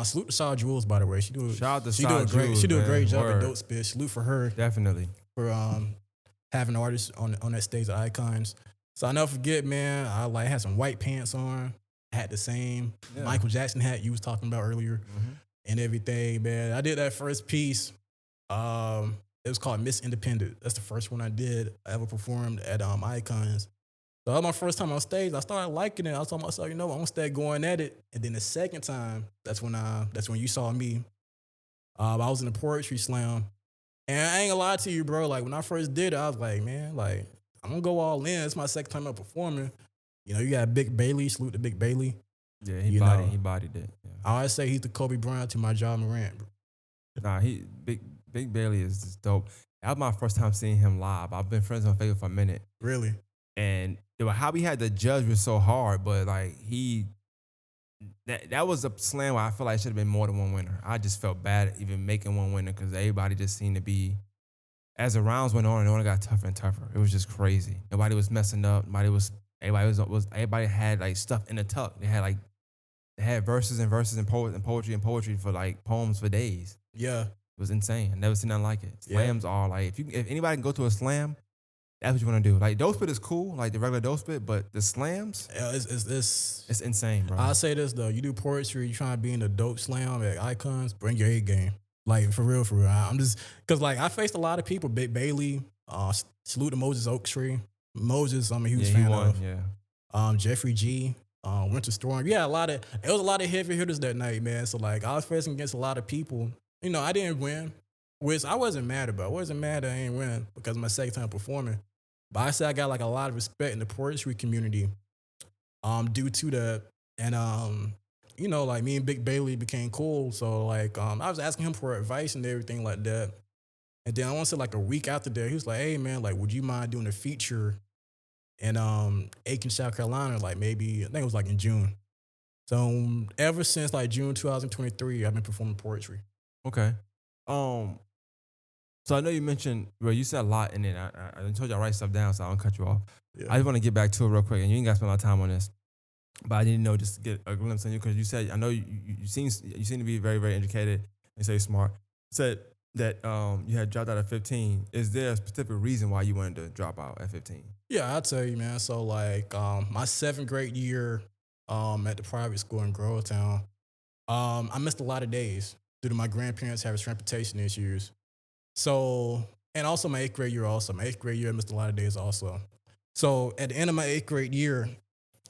Salute to Shaw Jules, by the way. Shout out to She do a Side great Jules, she do a great man. job at Word. dope spit. Salute for her Definitely. for having artists on that stage at Icons. So I never forget, man. I like had some white pants on, had the same Yeah. Michael Jackson hat you was talking about earlier, Mm-hmm. and everything, man. I did that first piece. It was called Miss Independent. That's the first one I ever performed at Icons. So that was my first time on stage. I started liking it. I was telling myself, I'm gonna start going at it. And then the second time, that's when you saw me. I was in the poetry slam. And I ain't gonna lie to you, bro. Like when I first did it, I was like, man, like I'm gonna go all in. It's my second time up performing. You got Big Bailey, salute to Big Bailey. Yeah, You know, he bodied it. Yeah. I always say he's the Kobe Bryant to my John Morant. Bro. Nah, he Big Bailey is just dope. That was my first time seeing him live. I've been friends on Facebook for a minute, Really. and how he had to judge was so hard. But like that was a slam where I feel like should have been more than one winner. I just felt bad even making one winner because everybody just seemed to be, as the rounds went on, it only got tougher and tougher. It was just crazy. Nobody was messing up. Everybody had like stuff in the tuck. They had verses and verses and poetry for like poems for days. Yeah. It was insane. I never seen nothing like it. Yeah. Slams are like if anybody can go to a slam, that's what you want to do. Like dope spit is cool, like the regular dope spit, but the slams, Yeah, it's insane, bro. I'll say this though, you do poetry, you trying to be in the dope slam at Icons, bring your A game. Like for real, for real. I'm just cause like I faced a lot of people, Big Bailey, salute to Moses Oaktree. Moses, I'm a huge Yeah, fan he won. of. Yeah, Jeffrey G, Winter Storm. Yeah, it was a lot of heavy hitters that night, man. So like I was facing against a lot of people. I didn't win, which I wasn't mad about. I wasn't mad that I ain't win because my second time performing. But I said I got like a lot of respect in the poetry community due to that. And like me and Big Bailey became cool. So like I was asking him for advice and everything like that. And then I want to say like a week after that, he was like, hey man, like would you mind doing a feature in Aiken, South Carolina, like maybe I think it was like in June. So ever since like June 2023, I've been performing poetry. okay. So I know you mentioned, well, you said a lot in it. I told you I write stuff down, so I don't cut you off. Yeah. I just want to get back to it real quick, and you ain't got to spend a lot of time on this. But I didn't know just to get a glimpse on you because you said I know you seem to be very very educated and say smart. Said that you had dropped out at 15. Is there a specific reason why you wanted to drop out at 15? Yeah, I'll tell you, man. So like my seventh grade year at the private school in Grovetown, I missed a lot of days due to my grandparents having transportation issues. So and also my eighth grade year also. My eighth grade year I missed a lot of days also. So at the end of my eighth grade year,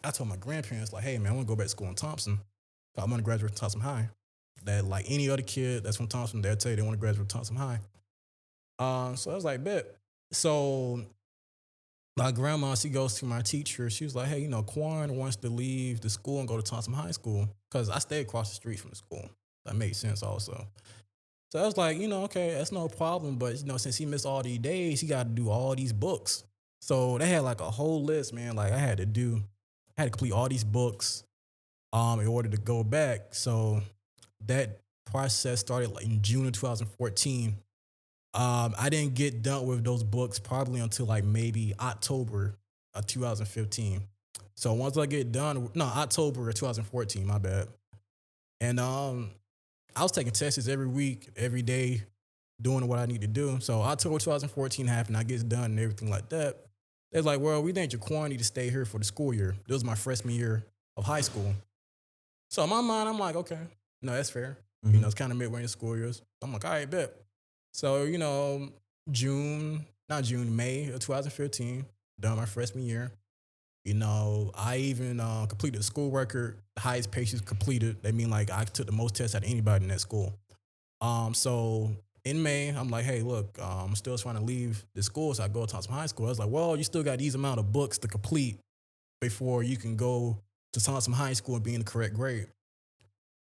I told my grandparents, like, hey man, I want to go back to school in Thompson. I'm going to graduate from Thompson High. That like any other kid that's from Thompson, they'll tell you they want to graduate from Thompson High. So I was like, bet. So my grandma, she goes to my teacher. She was like, hey, Quan wants to leave the school and go to Thompson High School. Because I stayed across the street from the school. That made sense also. So I was like, okay, that's no problem. But, since he missed all these days, he got to do all these books. So they had like a whole list, man. Like I had to complete all these books in order to go back. So that process started like in June of 2014. I didn't get done with those books probably until like maybe October of 2015. So once I get done, no, October of 2014, my bad. And I was taking tests every week, every day, doing what I need to do. So October 2014 happened, I get done and everything like that. They're like, well, we think Jukwan need to stay here for the school year. This was my freshman year of high school. So in my mind, I'm like, okay, no, that's fair. Mm-hmm. It's kind of midway in the school years. I'm like, all right, bet. So, May of 2015, done my freshman year. I even completed the school record, the highest patients completed. They mean like I took the most tests out of anybody in that school. So in May, I'm like, hey, look, I'm still trying to leave the school, so I go to Thompson High School. I was like, well, you still got these amount of books to complete before you can go to Thompson High School and be in the correct grade.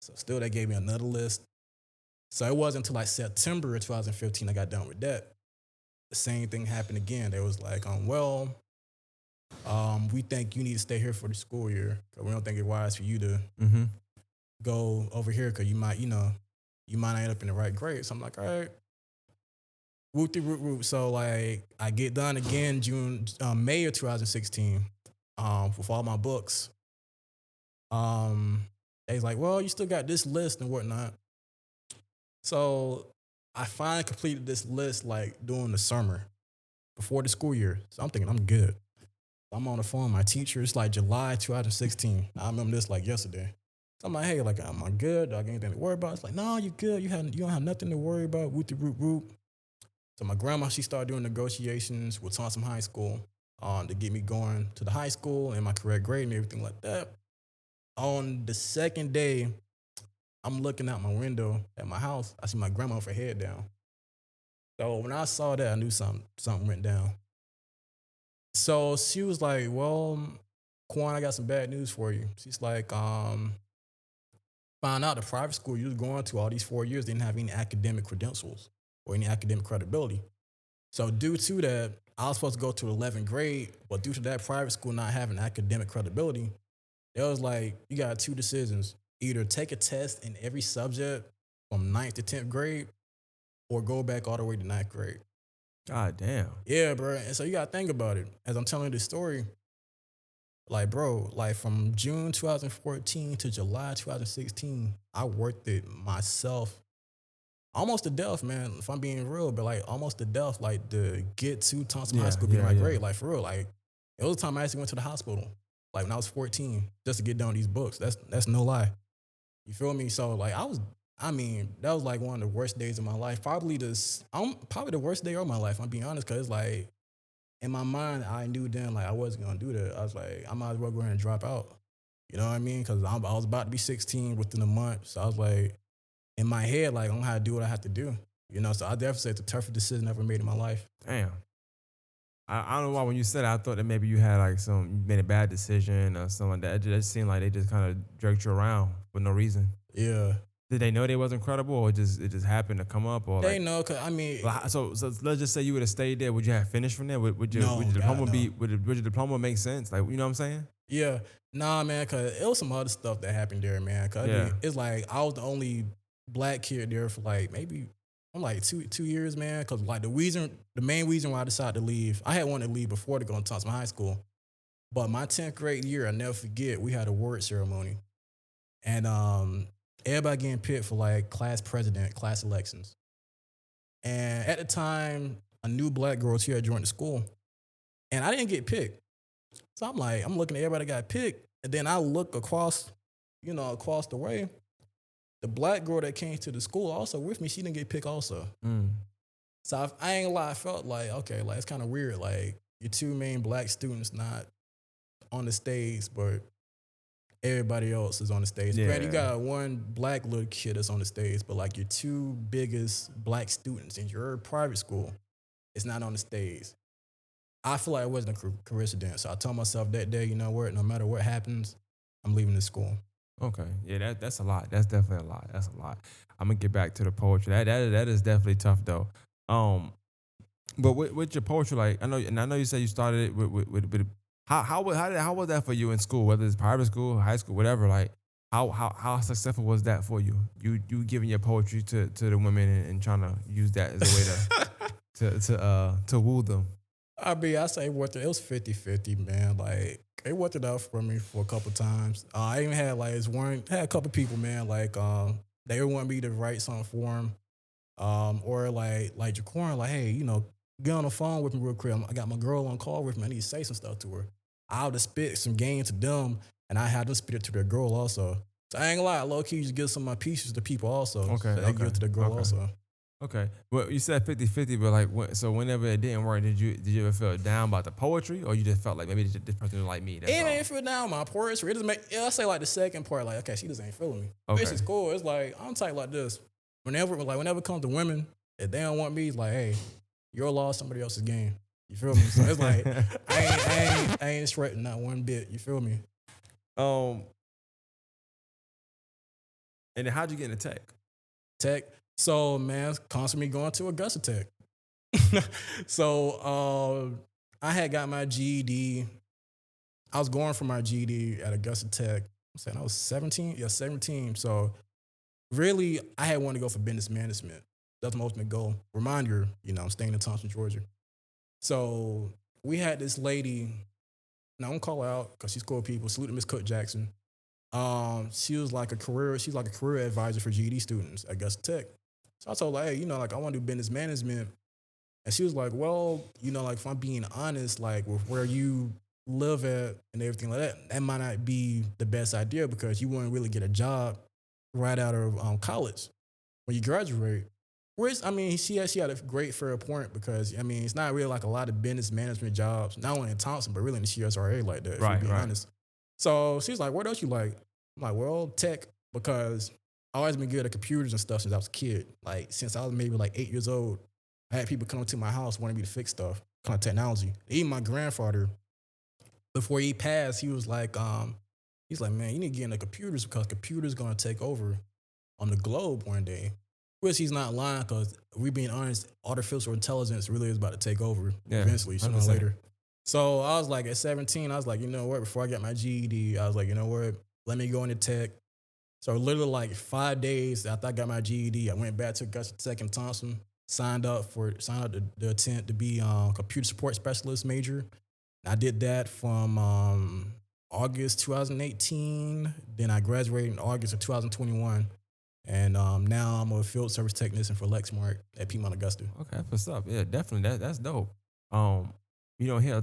So still, they gave me another list. So it wasn't until like September of 2015 I got done with that. The same thing happened again. They was like, we think you need to stay here for the school year because we don't think it's wise for you to Mm-hmm. go over here because you might not end up in the right grade. So I'm like, all right, whoop de whoop whoop. So like, I get done again May of 2016 with all my books. They was like, well, you still got this list and whatnot. So I finally completed this list like during the summer before the school year. So I'm thinking I'm good. I'm on the phone with my teacher. It's like July 2016. I remember this like yesterday. So I'm like, hey, like, am I good? Do I got anything to worry about? It's like, no, you good. You don't have nothing to worry about. Whoop de whoop whoop. So my grandma, she started doing negotiations with Thompson High School to get me going to the high school and my correct grade and everything like that. On the second day, I'm looking out my window at my house. I see my grandma with her head down. So when I saw that, I knew something went down. So she was like, well, Quan, I got some bad news for you. She's like, found out the private school you was going to all these 4 years didn't have any academic credentials or any academic credibility. So due to that, I was supposed to go to 11th grade, but due to that private school not having academic credibility, it was like, you got two decisions. Either take a test in every subject from 9th to 10th grade or go back all the way to 9th grade. God damn. Yeah, bro. And so you got to think about it. As I'm telling you this story, like, bro, like from June 2014 to July 2016, I worked it myself almost to death, man. If I'm being real, but like almost to death, like to get to Thompson High Yeah, School, be yeah, my yeah. grade, like for real. Like it was a time I actually went to the hospital, like when I was 14, just to get down these books. That's no lie. You feel me? So like that was like one of the worst days of my life. Probably the worst day of my life. I'm being honest, cause like in my mind, I knew then like I wasn't gonna do that. I was like, I might as well go ahead and drop out. You know what I mean? Cause I was about to be 16 within a month. So I was like, in my head, like, I don't know how to do what I have to do. You know, so I definitely say it's the toughest decision I ever made in my life. Damn. I don't know why when you said it, I thought that maybe you had like you made a bad decision or something like that. It just seemed like they just kind of jerked you around for no reason. Yeah. Did they know they wasn't credible, or it just happened to come up, or They like? know, cause I mean, So let's just say you would have stayed there. Would you have finished from there? Would your no, diploma God, no. would your diploma make sense? Like, you know what I'm saying? Yeah. Nah, man, cause it was some other stuff that happened there, man. Cause I Yeah. mean, it's like I was the only black kid there for like maybe I'm like 2 years, man. Cause like the main reason why I decided to leave, I had wanted to leave before to go to Thompson High School. But my 10th grade year, I never forget, we had a word ceremony. And everybody getting picked for like class president, class elections. And at the time, a new black girl here had joined the school. And I didn't get picked. So I'm looking at everybody that got picked. And then I look across the way. The black girl that came to the school also with me, she didn't get picked also. Mm. So I ain't gonna lie, I felt like, okay, like it's kind of weird. Like your two main black students not on the stage, but everybody else is on the stage. Yeah. Granted, you got one black little kid that's on the stage, but like your two biggest black students in your private school is not on the stage. I feel like it wasn't a coincidence. So I told myself that day, you know what, no matter what happens, I'm leaving the school. Okay. Yeah, that's a lot. That's definitely a lot. That's a lot. I'm gonna get back to the poetry. That is definitely tough though. But with your poetry, like I know you said you started it with how was that for you in school? Whether it's private school, high school, whatever. Like how successful was that for you? You giving your poetry to the women and trying to use that as a way to woo them. I mean, I say it was 50-50, man. Like, it worked it out for me for a couple times. I even had had a couple people, man, like they want me to write something for them. Or like Jukwan, like, hey, get on the phone with me real quick. I got my girl on call with me. I need to say some stuff to her. I'll just spit some game to them, and I had them spit it to their girl also. So I ain't gonna lie, low key, just give some of my pieces to people also. Okay, So they give it to the girl also. Okay. Well, you said 50-50, but like, so whenever it didn't work, did you ever feel down about the poetry, or you just felt like maybe this person didn't like me? That's It all? ain't feel down my poetry. It doesn't make. I say like the second part, like, okay, she just ain't feeling me. Okay. This is cool. It's like I'm type like this. Whenever it comes to women, if they don't want me, it's like, hey, your loss, somebody else's game. You feel me? So it's like I ain't sweating not one bit. You feel me? Um, and then how'd you get into tech? Tech. So man, constantly going to Augusta Tech. So I had got my GED. I was going for my GED at Augusta Tech. I'm saying I was 17. Yeah, 17. So really, I had wanted to go for business management. That's my ultimate goal. Reminder, I'm staying in Thompson, Georgia. So we had this lady, and I won't call her out because she's cool people. Salute to Miss Cook Jackson. She's like a career advisor for GED students at Augusta Tech. So I told her, hey, like I want to do business management. And she was like, well, like if I'm being honest, like with where you live at and everything like that, that might not be the best idea because you wouldn't really get a job right out of college when you graduate. Which, I mean, she had a great fair point because, I mean, it's not really like a lot of business management jobs, not only in Thompson, but really in the CSRA like that, if you're Right, being right. honest. So she's like, what else you like? I'm like, well, tech, because I always been good at computers and stuff since I was a kid. Like, since I was maybe like 8 years old, I had people come to my house wanting me to fix stuff, kind of technology. Even my grandfather, before he passed, he's like, man, you need to get into computers because computers gonna take over on the globe one day. Which he's not lying because we being honest, artificial intelligence really is about to take over Yeah, eventually, sooner or 100%. later. So I was like, at 17, I was like, you know what? Before I got my GED, I was like, you know what? Let me go into tech. So literally like 5 days after I got my GED, I went back to Augusta Tech in Thompson, signed up to attempt to be a computer support specialist major. I did that from August 2018. Then I graduated in August of 2021. And now I'm a field service technician for Lexmark at Piedmont Augusta. Okay, that's what's up. Yeah, definitely. That's dope. Um, you don't hear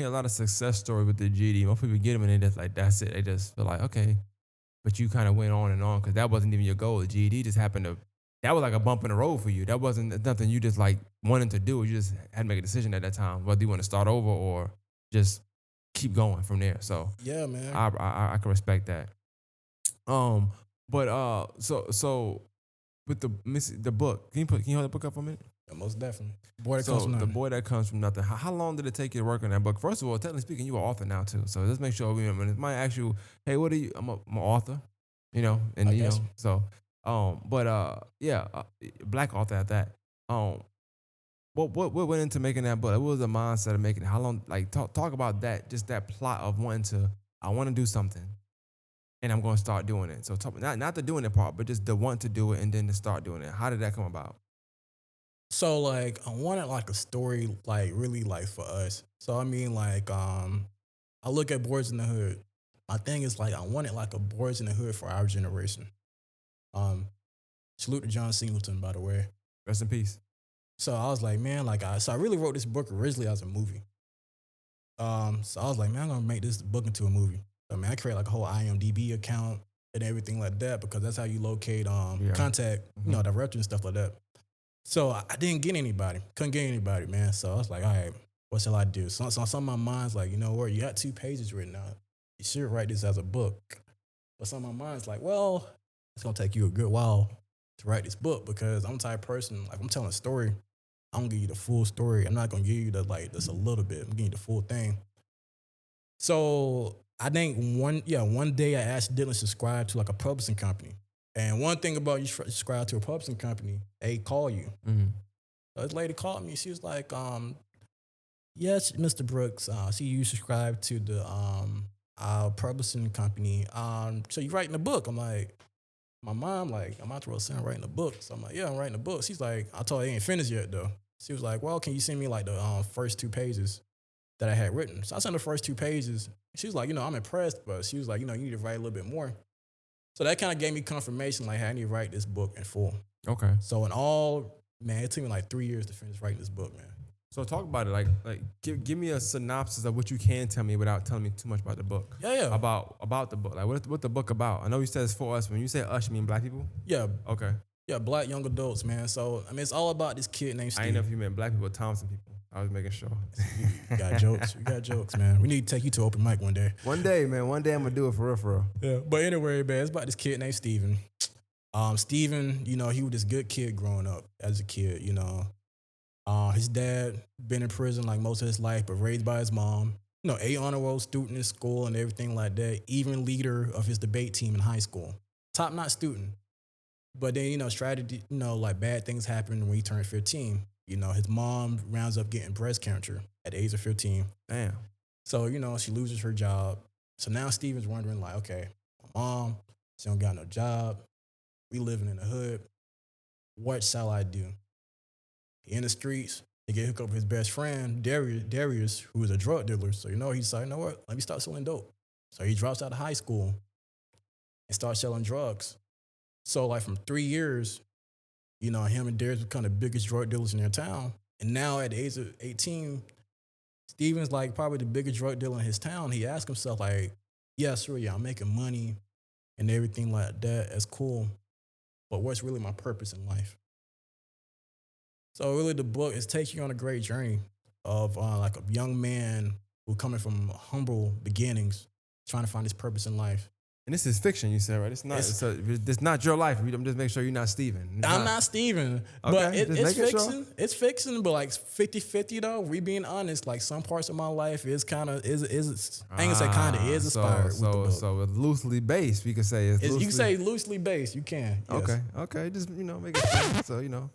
a lot of success story with the GD. Most people get them and they just like that's it. They just feel like okay, but you kind of went on and on because that wasn't even your goal. The GED just happened to. That was like a bump in the road for you. That wasn't nothing you just like wanted to do. You just had to make a decision at that time whether you want to start over or just keep going from there. So Yeah, man. I can respect that. Um, but so with the book, can you hold the book up for a minute? Yeah, most definitely. Boy, that comes So from the nothing. boy that comes from nothing. How long did it take you to work on that book? First of all, technically speaking, you are author now too. So let's make sure we remember. It might ask you, hey, what are you? I'm an author, and I guess. so but yeah, black author at that. Um, what went into making that book? What was the mindset of making it? How long? Like talk about that, just that plot of wanting to. I want to do something, and I'm going to start doing it. So talk, not the doing it part, but just the want to do it and then to start doing it. How did that come about? So like I wanted like a story like really like for us. So I mean like I look at Boys in the Hood. My thing is like I wanted like a Boys in the Hood for our generation. Um Salute to John Singleton, by the way. Rest in peace. So I was like, man, I really wrote this book originally as a movie. So I was like, man, I'm gonna make this book into a movie. So man, I create like a whole IMDb account and everything like that because that's how you locate Yeah. contact, Mhm. directors and stuff like that. So I didn't get anybody, couldn't get anybody, man. So I was like, all right, what shall I do? So some of my mind's like, you know what, you got 2 pages written out. You should write this as a book. But some of my mind's like, well, it's gonna take you a good while to write this book because I'm the type of person, like I'm telling a story, I'm gonna give you the full story. I'm not gonna give you the like just a little bit. I'm giving you the full thing. So I think one day I accidentally subscribed to like a publishing company. And one thing about you subscribe to a publishing company, they call you. Mm-hmm. So this lady called me. She was like, yes, Mr. Brooks. See you subscribe to the our publishing company. So you writing a book? I'm like, my mom like, I'm out to saying writing a book. So I'm like, yeah, I'm writing a book. She's like, I told her it ain't finished yet though. She was like, well, can you send me like the first 2 pages that I had written? So I sent the first 2 pages. She was like, I'm impressed, but she was like, you need to write a little bit more. So that kind of gave me confirmation, like, hey, I need to write this book in full. Okay. So in all, man, it took me like 3 years to finish writing this book, man. So talk about it. Like give me a synopsis of what you can tell me without telling me too much about the book. Yeah. About the book. Like what the book about? I know you said it's for us. When you say us, you mean black people? Yeah. Okay. Yeah, black young adults, man. So, I mean, it's all about this kid named I ain't know Steve. if you meant black people or Thompson people. I was making sure. You got jokes. You got jokes, man. We need to take you to open mic one day. One day, man. One day I'm gonna do it for real, for real. Yeah. But anyway, man, it's about this kid named Steven. Steven, he was this good kid growing up as a kid, His dad been in prison like most of his life, but raised by his mom. A honor roll student in school and everything like that. Even leader of his debate team in high school. Top notch student. But then, strategy, like bad things happen when he turned 15. His mom rounds up getting breast cancer at the age of 15. Damn. So, she loses her job. So now Steven's wondering, like, okay, my mom, she don't got no job. We living in the hood. What shall I do? He in the streets. He get hooked up with his best friend, Darius, who is a drug dealer. So, he's like, you know what? Let me start selling dope. So he drops out of high school and starts selling drugs. So, like, from 3 years, him and Darius become the biggest drug dealers in their town. And now at the age of 18, Steven's like probably the biggest drug dealer in his town. He asked himself, like, yeah, sure, yeah, I'm making money and everything like that. That's cool. But what's really my purpose in life? So really the book is taking you on a great journey of like a young man who coming from humble beginnings, trying to find his purpose in life. And this is fiction, you said, right? It's not your life. I'm just making sure you're not Steven. I'm not Steven. Okay, But just it's making sure. fiction. It's fiction, but like 50-50 though. We being honest, like some parts of my life is kind of, is I ain't gonna say kind of, is inspired with the book. So it's loosely based. We could say it's loosely. You can say loosely based. You can. Yes. Okay. Just making sure. So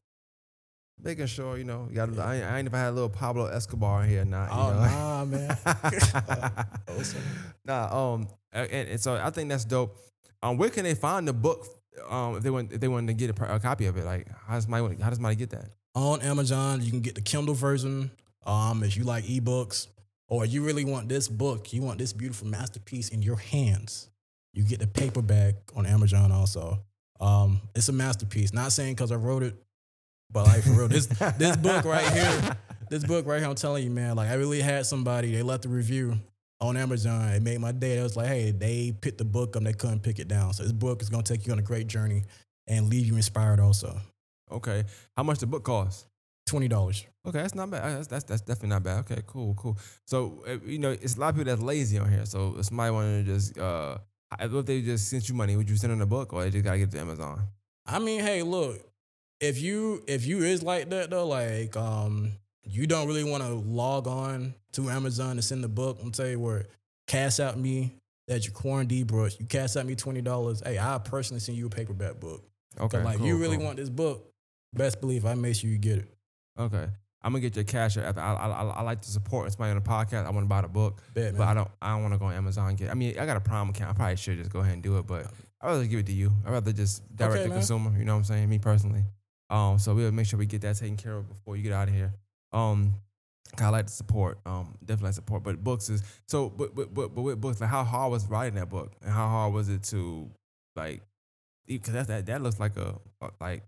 making sure you got. Yeah. I ain't if I had a little Pablo Escobar in here or not. Oh, nah, man. Awesome. Nah. And so I think that's dope. Where can they find the book? If they want to get a copy of it, like how does somebody get that? On Amazon, you can get the Kindle version. If you like ebooks, or you really want this book, you want this beautiful masterpiece in your hands, you get the paperback on Amazon also. It's a masterpiece. Not saying because I wrote it, but like for real, this book right here, I'm telling you, man, like I really had somebody, they left a review on Amazon. It made my day. It was like, hey, they picked the book up, they couldn't pick it down. So this book is gonna take you on a great journey and leave you inspired also. Okay. How much the book cost? $20. Okay, that's not bad. That's definitely not bad. Okay, cool. So it's a lot of people that's lazy on here. So if somebody wanted to just if they just sent you money, would you send them the book or they just gotta get it to Amazon? I mean, hey, look, if you is like that though, like you don't really want to log on to Amazon to send the book, I'm tell you what, cash out me that Jukwan D brush. You cash out me $20. Hey, I'll personally send you a paperback book. Okay, like cool, you really cool. want this book, best believe I make sure you get it. Okay, I'm gonna get your cash. I like to support somebody on the podcast. I want to buy the book, Bet, but man. I don't want to go on Amazon and get. I mean, I got a Prime account. I probably should just go ahead and do it, but I'd rather give it to you. I'd rather just direct Okay, to man. consumer. You know what I'm saying? Me personally. So we'll make sure we get that taken care of before you get out of here. I like to support. Definitely like support. But books is so. But with books, like how hard was writing that book, and how hard was it to like? Because that looks like a like.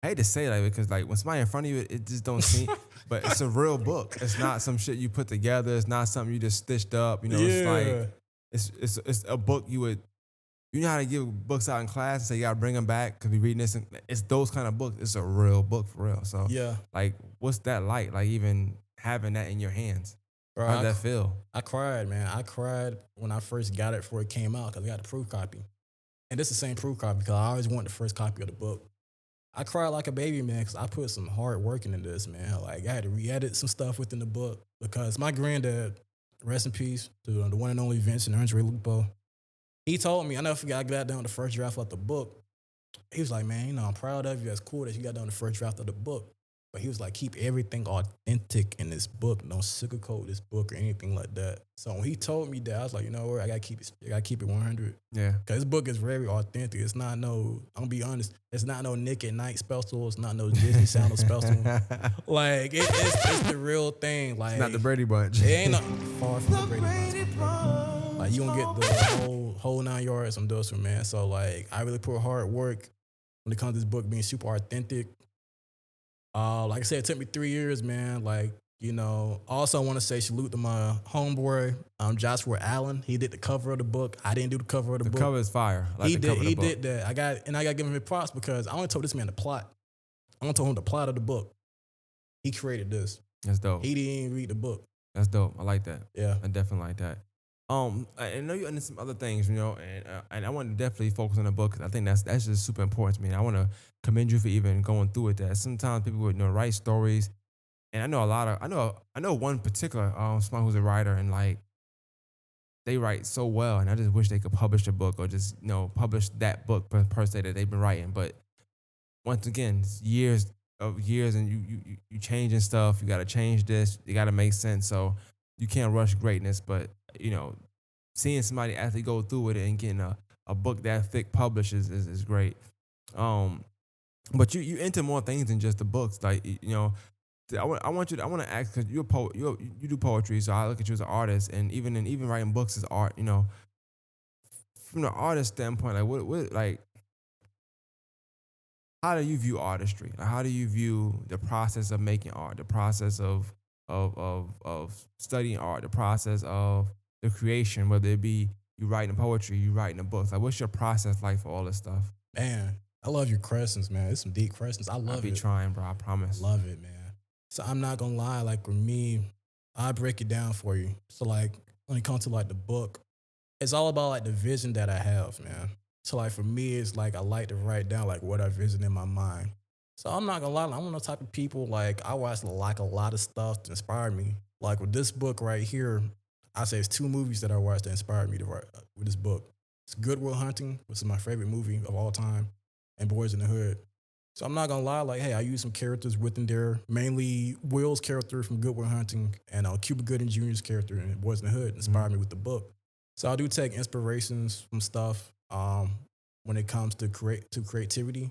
I hate to say that because like when somebody in front of you, it just don't seem. But it's a real book. It's not some shit you put together. It's not something you just stitched up. It's like it's a book you would. You know how to give books out in class and say you gotta bring them back because we reading this. And it's those kind of books. It's a real book for real. So Yeah. like, what's that like? Like even having that in your hands. Bro, How did that feel? I cried, man. I cried when I first got it before it came out because I got the proof copy. And this is the same proof copy because I always wanted the first copy of the book. I cried like a baby, man, because I put some hard work into this, man. Like, I had to re-edit some stuff within the book because my granddad, rest in peace, to the one and only Vincent Andre Lupo, he told me, I never forgot, I got down the first draft of the book. He was like, man, I'm proud of you. That's cool that you got down the first draft of the book. But he was like, keep everything authentic in this book. Don't sugarcoat this book or anything like that. So when he told me that, I was like, you know what? I gotta keep it 100. Yeah. Cause this book is very authentic. It's not no, I'm gonna be honest, it's not no Nick at Night special. It's not no Disney Channel special. Like it's the real thing. Like It's not the Brady Bunch. it ain't far from the Brady Bunch. Like you gonna get the whole 9 yards on those, man. So like I really put hard work when it comes to this book being super authentic. Like I said, it took me 3 years, man. Like, also I want to say salute to my homeboy, Joshua Allen. He did the cover of the book. I didn't do the cover of the book. The cover is fire. I like He the did. cover of the He book. did that. I got to give him props because I only told this man the plot. I only told him the plot of the book. He created this. That's dope. He didn't even read the book. That's dope. I like that. Yeah. I definitely like that. I know you're into some other things, and I want to definitely focus on the book because I think that's just super important to me. And I want to commend you for even going through with that. Sometimes people would write stories And I know a lot of I know one particular someone who's a writer, and like they write so well, and I just wish they could publish a book or just publish that book per se that they've been writing. But once again, it's years, and you changing stuff. You got to change this. You got to make sense. So you can't rush greatness. But you know, seeing somebody actually go through it and getting a book that thick published is great. Um, but you into more things than just the books. Like I want you. I want to ask because you're a poet. You do poetry, so I look at you as an artist, and even writing books is art. From the artist standpoint, like what like how do you view artistry? Like, how do you view the process of making art, the process of studying art, the process of the creation, whether it be you writing poetry, you writing a book. Like, what's your process like for all this stuff? Man, I love your questions, man. It's some deep questions. I I love be it. trying, bro. I I promise. love it, man. So I'm not gonna lie, like for me, I break it down for you. So like when it comes to like the book, it's all about like the vision that I have, man. So like for me, it's like I like to write down like what I vision in my mind. So I'm not gonna lie, I'm one of the type of people like I watch like a lot of stuff to inspire me. Like with this book right here, I say it's two movies that I watched that inspired me to write with this book. It's Good Will Hunting, which is my favorite movie of all time, and Boys in the Hood. So I'm not gonna lie, like, hey, I use some characters within there, mainly Will's character from Good Will Hunting and Cuba Gooding Jr.'s character in Boys in the Hood Mhm. inspired me with the book. So I do take inspirations from stuff when it comes to creativity.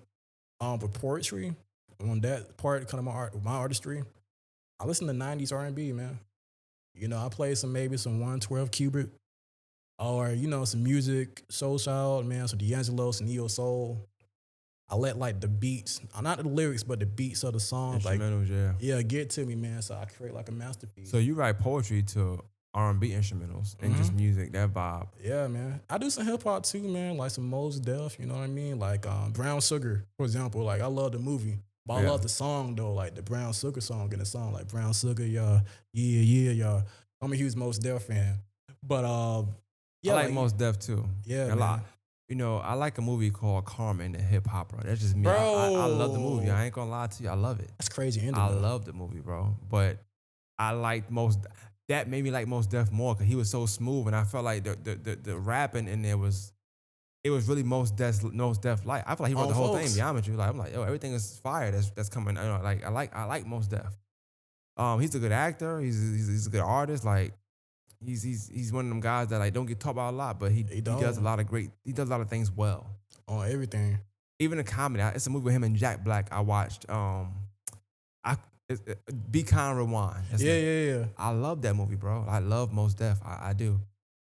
But poetry, on that part, kind of my artistry, I listen to '90s R&B, man. I play some 112 Cubit or some music, Soul Child, man, some D'Angelo, some Neo Soul. I let like the beats, not the lyrics, but the beats of the songs, like Instrumentals, yeah. yeah, get to me, man. So I create like a So masterpiece. you write poetry to R&B instrumentals and just hmm music, that vibe. Yeah, man. I do some hip hop too, man. Like some Mos Def, you know what I mean? Like Brown Sugar, for example. Like I love the movie, but I Yeah. love the song though. Like the Brown Sugar song in the song, like Brown Sugar, y'all, yeah, y'all. I'm a huge Mos Def fan, but I yeah, like like Most Def too. yeah, A lot. man, I like a movie called Carmen, the hip hop, bro. That's just me. I love the movie. bro. I ain't gonna lie to you. I love it. That's crazy ending I though. love the movie, bro. But I liked most that made me like Most Def more because he was so smooth, and I felt like the rapping in there was it was really Most Def like. I feel like he wrote On the whole thing. To be folks. honest with you, like I'm like, yo, everything is fire. That's coming. Like I like Most Def. He's a good actor. He's a good artist. Like he's one of them guys that like don't get talked about a lot, but He he does a don't lot of great. He does a lot of things well. on everything. Even a comedy. It's a movie with him and Jack Black. I watched. I Be Kind Rewind. That's the Yeah, name. yeah, yeah. I love that movie, bro. I love Most Def. I do.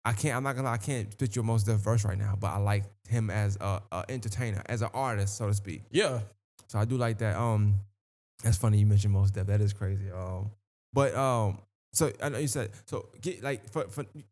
I can't. I'm not gonna lie. I can't spit you a Most Def verse right now, but I like him as a entertainer, as an artist, so to speak. Yeah. So I do like that. That's funny you mentioned Most Def. That is crazy. But so I know you said so. Get like for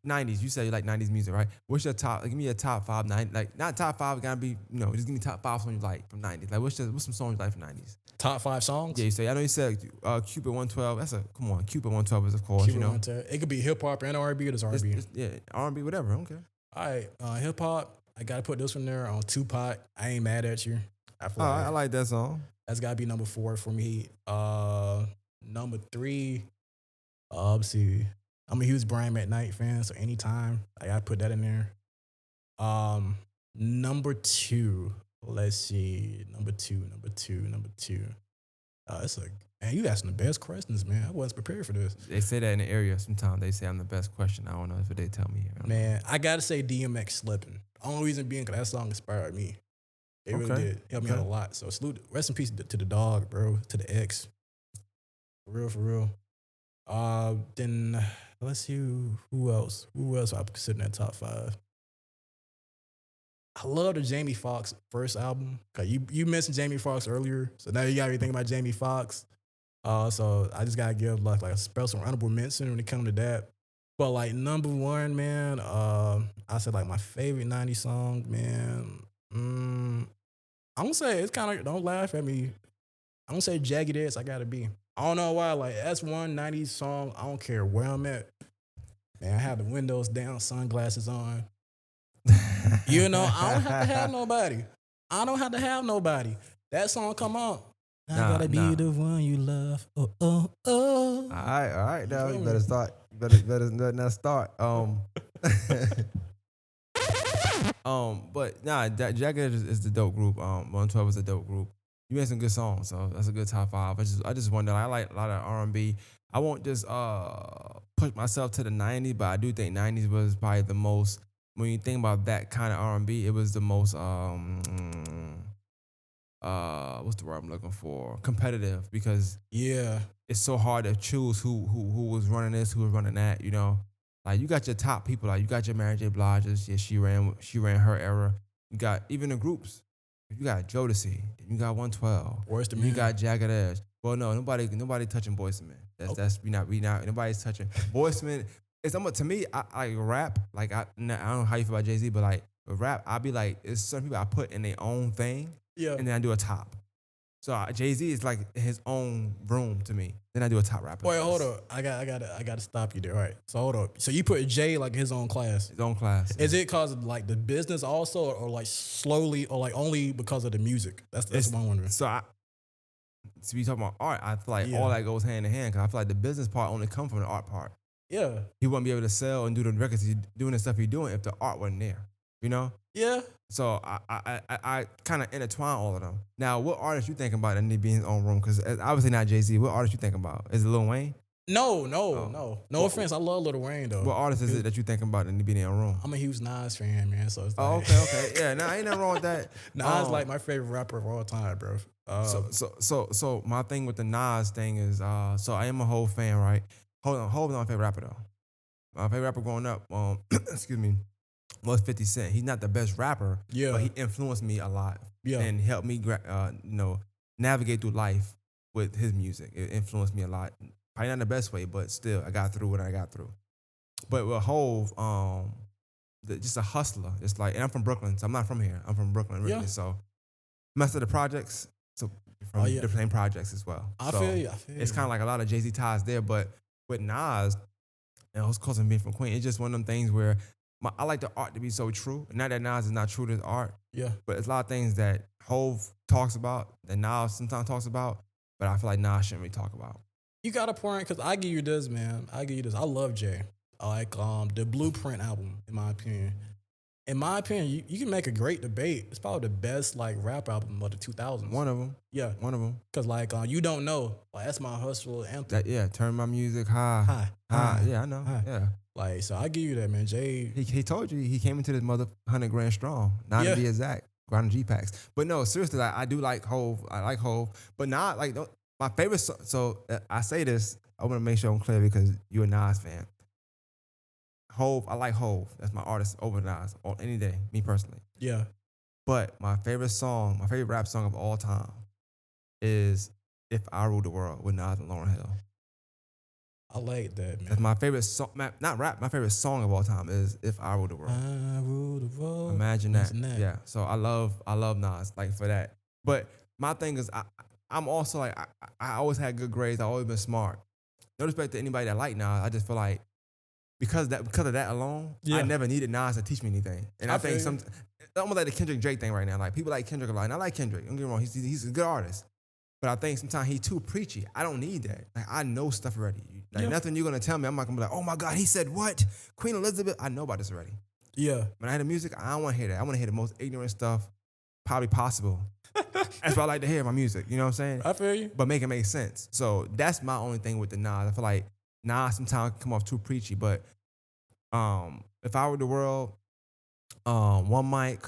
'90s. You said you like '90s music, right? What's your top? Like, give me a top five. Like not top five. Gotta be Just give me top five songs you like from '90s. Like what's some songs you like from '90s? Top five Yeah, songs. you say. I know you said Cupid 112. Come on. Cupid 112 is of course. Keep it on tap. It could be hip hop and R&B or just R&B. Yeah, R&B, whatever. I don't care. All right, hip hop. I gotta put this one there on Tupac. I ain't mad at you. I feel I like like that song. that's gotta be number 4 for me. Number 3. Let's see. I'm a huge Brian McKnight fan, so anytime I gotta put that in there. Number 2. Let's see. Number two. It's a man. You asking the best questions, man. I wasn't prepared for this. They say that in the area sometimes. They say I'm the best question. I don't know if they tell me here. Man, I gotta say DMX slipping. Only reason being because that song inspired me. It really Okay. did. Helped me out a Okay. lot. So salute, rest in peace to the dog, bro. To the ex. For real, for real. Then let's see who else. Who else I consider in that top 5. I love the Jamie Foxx first album. Cause you mentioned Jamie Foxx earlier, so now you got me thinking about Jamie Foxx. So I just gotta give like a special honorable mention when it comes to that. But like number 1, man, I said like my favorite '90s song, man. I'm gonna say it's kind of don't laugh at me. I'm gonna say Jagged Edge. I gotta be. I don't know why. Like that's one '90s song. I don't care where I'm at. Man, I have the windows down, sunglasses on. I don't have to have nobody. I don't have to have nobody. That song come on. I Nah, gotta be nah. the one you love. Oh, oh, oh. All right. You Now feel you me? better start. You better not start. But nah, Jagged Edge is the dope group. 112 is a dope group. You made some good songs, so that's a good top five. I just wonder. I like a lot of R&B. I won't just push myself to the '90s, but I do think '90s was probably the most. When you think about that kind of R&B, it was the most what's the word I'm looking for? Competitive, because Yeah. it's so hard to choose who was running this, who was running that. Like you got your top people, like you got your Mary J. Blige's. Yeah, she ran her era. You got even the groups. You got Jodeci, then you got 112, Where's the then you man? got Jagged Edge. Well, no, nobody touching Boyz II Men. Oh, We not nobody's touching Boyz II Men. It's almost to me. I like rap. Like I don't know how you feel about Jay-Z, but like with rap, I be like it's certain people I put in their own thing, yeah. and then I do a top. So Jay-Z is like his own room to me. Then I do a top rapper Wait, hold list. up. I gotta stop you there. All right. So hold up. So you put Jay like his own class. His own class. Is it cause of like the business also, or like slowly, or like only because of the music? That's It's what I'm wondering. so I to be talking about art, I feel like all Yeah. that goes hand in hand because I feel like the business part only comes from the art part. Yeah. He wouldn't be able to sell and do the records he's doing the stuff he's doing if the art wasn't there. You know? Yeah. So I kind of intertwine all of them. Now, what artist you thinking about that need to be in his own room? Because obviously not Jay Z. What artist you thinking about? Is it Lil Wayne? No, no, Oh, no. No what, offense. I love Lil Wayne though. what artist is it that you thinking about that need to be in their own room? I'm a huge Nas fan, man. So it's Oh, like okay. Yeah, nah, ain't nothing wrong with that. Nas like my favorite rapper of all time, bro. So my thing with the Nas thing is, so I am a whole fan, right? Hold on, my favorite rapper though. My favorite rapper growing up, excuse me, was 50 Cent. He's not the best rapper, Yeah. but he influenced me a lot Yeah. and helped me, navigate through life with his music. It influenced me a lot. Probably not in the best way, but still, I got through what I got through. But with Hove, just a hustler. It's like, and I'm from Brooklyn, so I'm not from here. I'm from Brooklyn originally, Yeah. so Master of the Projects, so from Oh, yeah. the same projects as well. I So feel you. I feel it's you. kind of like a lot of Jay-Z ties there, but with Nas, and of course I'm being from Queen, it's just one of them things where I like the art to be so true. Not that Nas is not true to his art, Yeah. but it's a lot of things that Hove talks about, that Nas sometimes talks about, but I feel like Nas shouldn't really talk about. You got a point, because I give you this, man. I give you this. I love Jay. I like the Blueprint album, in my opinion. In my opinion, you can make a great debate. It's probably the best like rap album of the 2000s. One of them, Yeah, one of them. because like you don't know. Like that's my hustle anthem. Turn my music high. Hi, High. hi, Yeah, I know. hi. Yeah. Like so, I give you that, man. Jay. He told you he came into this mother 100 grand strong, not Yeah. to be exact, grinding G packs. But no, seriously, I do like Hove. I like Hove, but not like my favorite. So I say this. I want to make sure I'm clear because you're a Nas fan. Hove, I like Hove. That's my artist over Nas on any day. Me personally, Yeah, but my favorite song, my favorite rap song of all time, is "If I Ruled the World" with Nas and Lauryn Hill. I like that, That's man. my favorite song. Not rap. My favorite song of all time is "If I Ruled the World." I rule the world. Imagine that. Imagine that. Yeah. So I love Nas like for that. But my thing is I'm also like I always had good grades. I always been smart. No respect to anybody that like Nas. I just feel like because of that alone, Yeah. I never needed Nas to teach me anything. And I I think feel you. it's almost like the Kendrick Drake thing right now. Like people like Kendrick a lot. And I like Kendrick. Don't get me wrong. He's a good artist. But I think sometimes he's too preachy. I don't need that. Like I know stuff already. Like Yeah. nothing you're gonna tell me. I'm not gonna be like, oh my God, he said what? Queen Elizabeth. I know about this already. Yeah, When I hear the music, I don't want to hear that. I want to hear the most ignorant stuff probably possible. That's what I like to hear in my music. You know what I'm saying? I feel you. But make it make sense. So that's my only thing with the Nas. I feel like Nas sometimes come off too preachy. But if I were the world, one mic,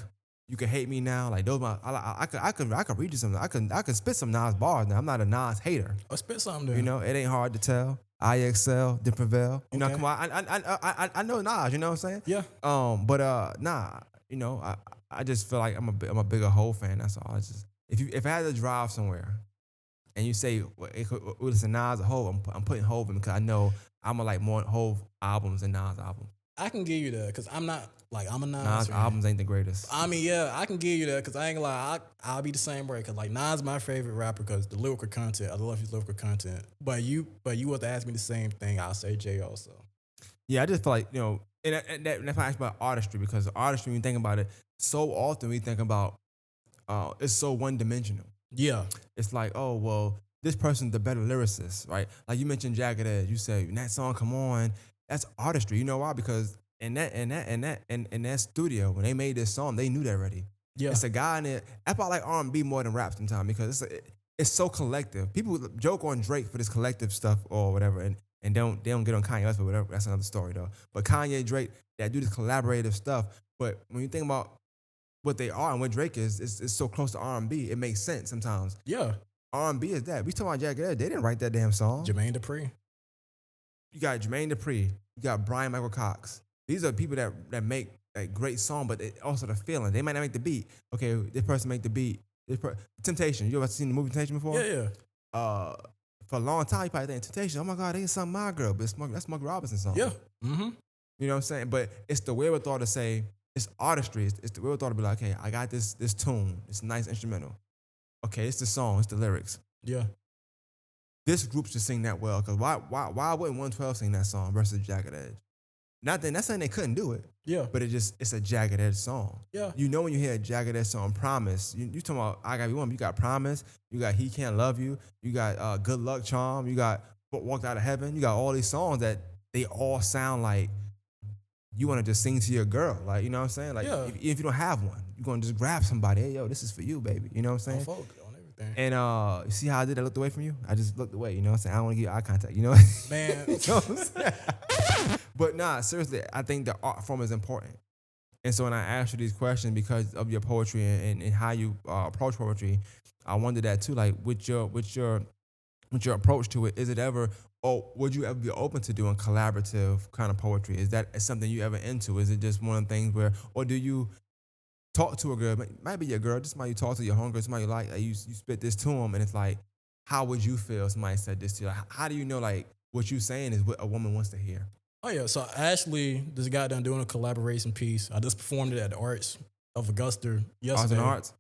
you can hate me now. Like those, I could read you something. I could spit some Nas bars now. I'm not a Nas hater. I spit something there. You know, it ain't hard to tell. I excel, then prevail. You know, Okay. come on. I know Nas. You know what I'm saying? Yeah. But nah. You know, I just feel like I'm a bigger Hov fan. That's all. It's just if I had to drive somewhere, and you say it's a Nas or Hov, I'm putting Hov in because I know I'm gonna like more Hov albums than Nas albums. I can give you that because I'm not like I'm a Nas. Nas fan. albums ain't the greatest. I mean, yeah, I can give you that because I ain't gonna lie, I'll be the same way because like Nas my favorite rapper because the lyrical content, I love his lyrical content. But you was to ask me the same thing, I'll say Jay also. Yeah, I just feel like and that's why I asked about artistry because artistry, when you think about it, so often we think about it's so one dimensional. Yeah. It's like, oh well, this person's the better lyricist, right? Like you mentioned Jagged Edge. You say in that song, come on, that's artistry. You know why? Because in that studio when they made this song, they knew that already. Yeah. It's a guy in it. That's why I like R&B more than rap sometimes because it's so collective. People joke on Drake for this collective stuff or whatever, and they don't get on Kanye West or whatever. That's another story though. But Kanye, Drake, that do this collaborative stuff. But when you think about what they are and what Drake is so close to R&B, it makes sense sometimes. Yeah. R&B is that. We talking about Jagged Edge. They didn't write that damn song. Jermaine Dupri. You got Jermaine Dupri. You got Brian Michael Cox. These are people that make a great song, but also the feeling. They might not make the beat. Okay, this person make the beat. Temptation. You ever seen the movie Temptation before? Yeah, yeah. For a long time, you probably think Temptation. Oh my God, they sung My Girl, but that's Smokey Robinson's song. Yeah. Mm-hmm. You know what I'm saying? But it's the wherewithal to say it's artistry. It's the wherewithal to be like, hey, I got this tune. It's a nice instrumental. Okay, it's the song. It's the lyrics. Yeah. This group should sing that well. Because why wouldn't 112 sing that song versus Jagged Edge? Not saying they couldn't do it. Yeah. But it's a Jagged Edge song. Yeah. You know when you hear a Jagged Edge song, Promise. You talking about I Gotta Be One. You got Promise. You got He Can't Love You. You got Good Luck Charm. You got Walked Out of Heaven. You got all these songs that they all sound like you want to just sing to your girl. Like, you know what I'm saying? Like, Yeah. if you don't have one, you're going to just grab somebody. Hey, yo, this is for you, baby. You know what I'm saying? On folk, on everything. And you see how I did? I looked away from you? I just looked away. You know what I'm saying? I don't want to give you eye contact. You know? Man. You know what I'm saying? But nah, seriously, I think the art form is important. And so when I asked you these questions because of your poetry and how you approach poetry, I wondered that too. Like, with your approach to it, is it ever, or would you ever be open to doing collaborative kind of poetry? Is that something you ever into? Is it just one of the things where, or do you talk to a girl, might be your girl, just somebody you talk to, your homegirl, somebody you like you spit this to them, and it's like, how would you feel if somebody said this to you? Like, how do you know, like, what you saying is what a woman wants to hear? Oh yeah, so actually, this guy done doing a collaboration piece. I just performed it at the Arts of Augusta yesterday. Arts and Arts?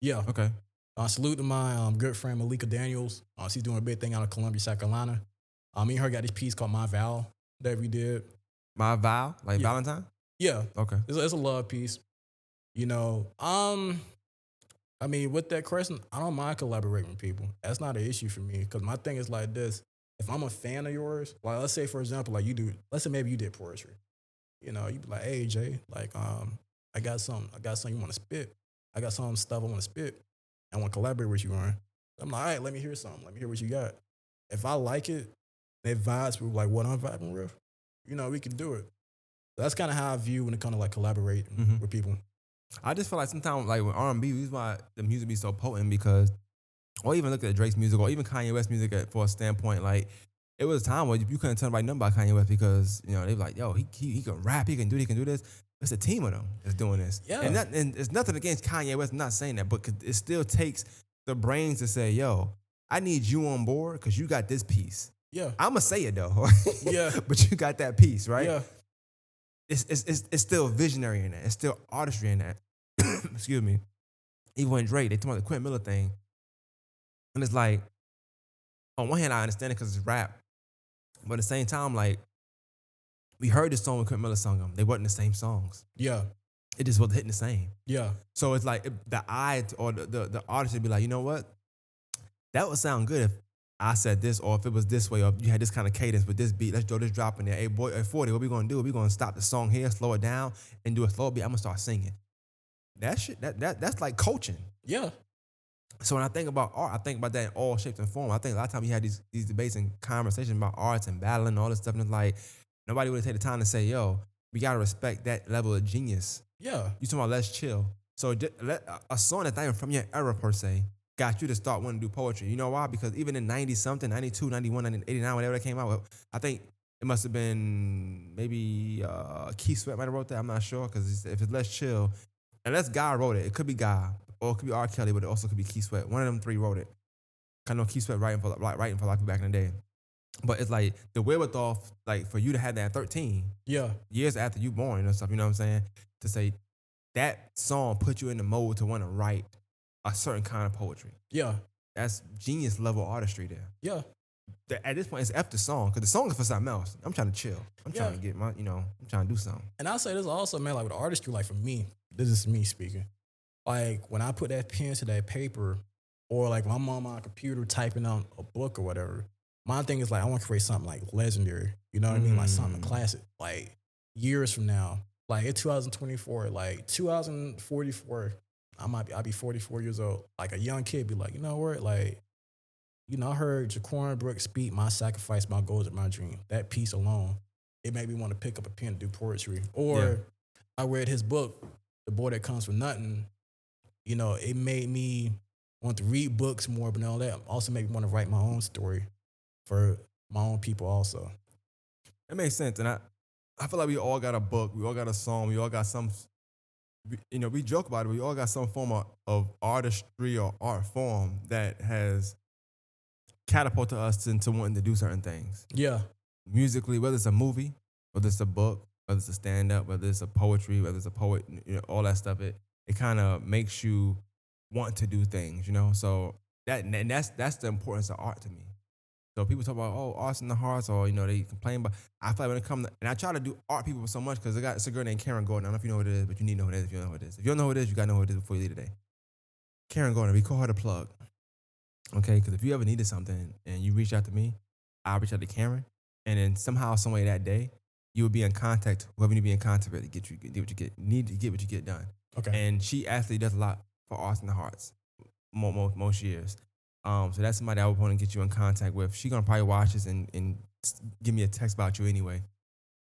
Yeah. Okay. Salute to my good friend Malika Daniels. She's doing a big thing out of Columbia, South Carolina. Me and her got this piece called My Vow that we did. My Vow? Like Yeah. Valentine? Yeah, Okay. it's a love piece. You know, I mean, with that question, I don't mind collaborating with people. That's not an issue for me because my thing is like this. If I'm a fan of yours, like let's say for example, like you do, let's say maybe you did poetry. You know, you be like, hey Jay, like I got something you want to spit. I got some stuff I want to spit. I want to collaborate with you on. I'm like, all right, let me hear something. Let me hear what you got. If I like it, it vibes with like what I'm vibing with, you know, we can do it. That's kind of how I view when it comes to like collaborating with people. I just feel like sometimes, like with R&B, the reason why the music be so potent because, or even look at Drake's music, or even Kanye West music for a standpoint, like it was a time where you couldn't tell nobody nothing about Kanye West because you know they were like, yo, he can rap, he can do this. It's a team of them that's doing this. Yeah. And it's nothing against Kanye West. I'm not saying that, but it still takes the brains to say, yo, I need you on board because you got this piece. Yeah. I'ma say it though. Yeah. But you got that piece, right? Yeah. It's still visionary in that. It's still artistry in that. Excuse me. Even when Drake, they talk about the Quentin Miller thing. And it's like, on one hand, I understand it because it's rap. But at the same time, like, we heard this song when Quentin Miller sung them. They wasn't the same songs. Yeah. It just wasn't hitting the same. Yeah. So it's like the eye or the artist would be like, you know what? That would sound good if I said this, or if it was this way, or you had this kind of cadence with this beat. Let's throw this drop in there. Hey, boy, at 40, what we gonna do? We gonna stop the song here, slow it down, and do a slow beat. I'm gonna start singing. That shit, that's like coaching. Yeah. So when I think about art, I think about that in all shapes and forms. I think a lot of times we had these debates and conversations about arts and battling and all this stuff, and it's like nobody would take the time to say, yo, we gotta respect that level of genius. Yeah. You talking about let's chill. So a song that's not even from your era per se got you to start wanting to do poetry. You know why? Because even in 90-something, 92, 91, 89, whatever that came out with, I think it must have been maybe Keith Sweat might have wrote that. I'm not sure because if it's Let's Chill, unless Guy wrote it, it could be Guy or it could be R. Kelly, but it also could be Keith Sweat. One of them three wrote it. I know Keith Sweat writing for a lot of people back in the day. But it's like the wherewithal, like for you to have that at 13, Yeah. years after you born and stuff, you know what I'm saying? To say that song put you in the mode to want to write a certain kind of poetry. Yeah. That's genius level artistry there. Yeah. At this point, it's F the song because the song is for something else. I'm trying to chill. I'm trying Yeah. to get my, I'm trying to do something. And I'll say this also, man, like with artistry, like for me, this is me speaking. Like when I put that pen to that paper, or like when I'm on my computer typing out a book or whatever. My thing is like I want to create something like legendary. You know what I mean? Like something Mm. classic. Like years from now, like in 2024, like 2044, I'll be 44 years old. Like a young kid, be like, you know what? Like I heard Jukwan Brooks speak, "My sacrifice, my goals, and my dream." That piece alone, it made me want to pick up a pen and do poetry. Yeah. Or I read his book, "The Boy That Comes From Nothing." It made me want to read books more, but all that also made me want to write my own story for my own people also. It makes sense. And I feel like we all got a book, we all got a song, we all got some, we joke about it, we all got some form of artistry or art form that has catapulted us into wanting to do certain things. Yeah, Musically, whether it's a movie, whether it's a book, whether it's a stand up, whether it's a poetry, whether it's a poet, all that stuff, it kind of makes you want to do things, So that's the importance of art to me. So people talk about arts in the hearts, or they complain, but I feel like when it comes, and I try to do art people so much because it's a girl named Karen Gordon. I don't know if you know what it is, but you need to know who it is if you don't know who it is. If you don't know who it is, you gotta know who it is before you leave today. Karen Gordon, we call her the plug, okay? Because if you ever needed something and you reach out to me, I'll reach out to Karen, and then somehow, some way that day, you will be in contact. Whoever you need to be in contact with to get what you need to get what you get done. okay. And she actually does a lot for arts in the hearts most years. So that's somebody I would want to get you in contact with. She's gonna probably watch this and give me a text about you anyway.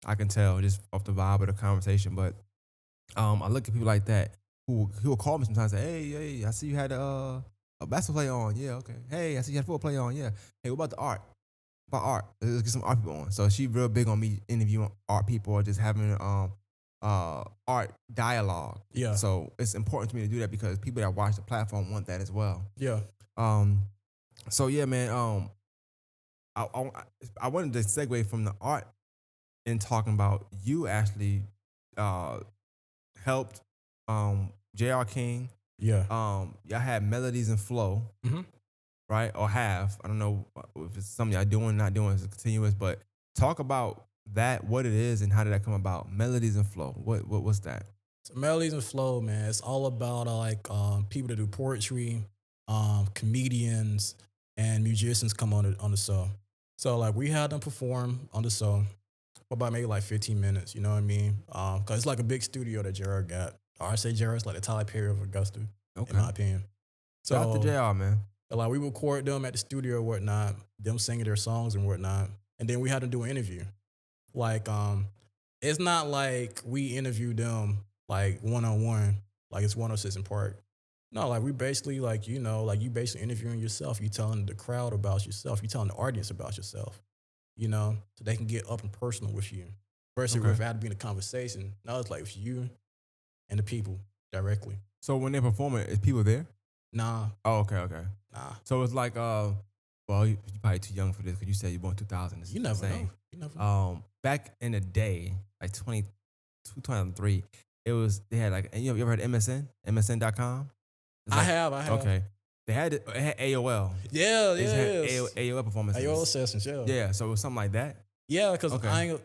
I can tell just off the vibe of the conversation. But I look at people like that who will call me sometimes and say, hey, I see you had a basketball play on. Yeah, okay. Hey, I see you had a football play on. Yeah. Hey, what about the art? About art. Let's get some art people on. So she real big on me interviewing art people or just having art dialogue. Yeah, So it's important to me to do that because people that watch the platform want that as well. yeah, Um, so yeah, man. I, I I wanted to segue from the art and talking about you actually uh helped J.R. King. yeah. Y'all had melodies and flow, hmm right? Or have. I don't know if it's something y'all doing, not doing, it's continuous, but talk about that, what it is, and how did that come about? Melodies and flow. What's that? So melodies and flow, man. It's all about people that do poetry, comedians, and musicians come on the show. So like we had them perform on the show for about maybe like 15 minutes. You know what I mean? Cause it's like a big studio that Jared got. Or I say Jared's like the Tyler Perry of Augusta, in Okay. my opinion. Shout out to So JR, man. like we record them at the studio or whatnot, them singing their songs and whatnot, and then we had them do an interview. Like it's not like we interview them like one on one, like it's 106 in Park. No, like we basically like you basically interviewing yourself. You telling the crowd about yourself. You telling the audience about yourself. So they can get up and personal with you. Versus Okay. without being a conversation. Now it's like it's you and the people directly. So when they perform it, is people there? Nah, Oh, okay. nah. So it's like, well, you probably too young for this because you said you born 2000. It's You never know. insane. You never know. Back in the day, like 2003, they had like, you ever heard of MSN? MSN.com? It's I like, have, I have. okay. It had AOL. Yeah, They yeah, just had yes. AOL performances. Ayo sessions, yeah. Yeah, so it was something like that. Yeah, because Okay.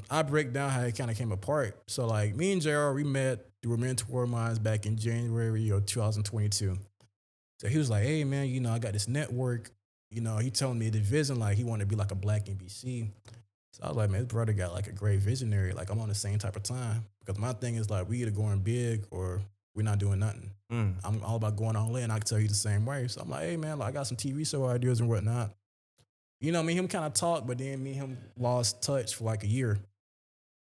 I break down how it kind of came apart. So like me and JR, we met through a mentor of mine back in January of 2022. So he was like, hey man, I got this network. He told me the vision, like he wanted to be like a black NBC. So I was like, man, this brother got like a great visionary. Like I'm on the same type of time. Because my thing is like we either going big or we're not doing nothing. Mm. I'm all about going all in. I can tell you the same way. So I'm like, hey man, like I got some TV show ideas and whatnot. Me and him kind of talked, but then me and him lost touch for like a year.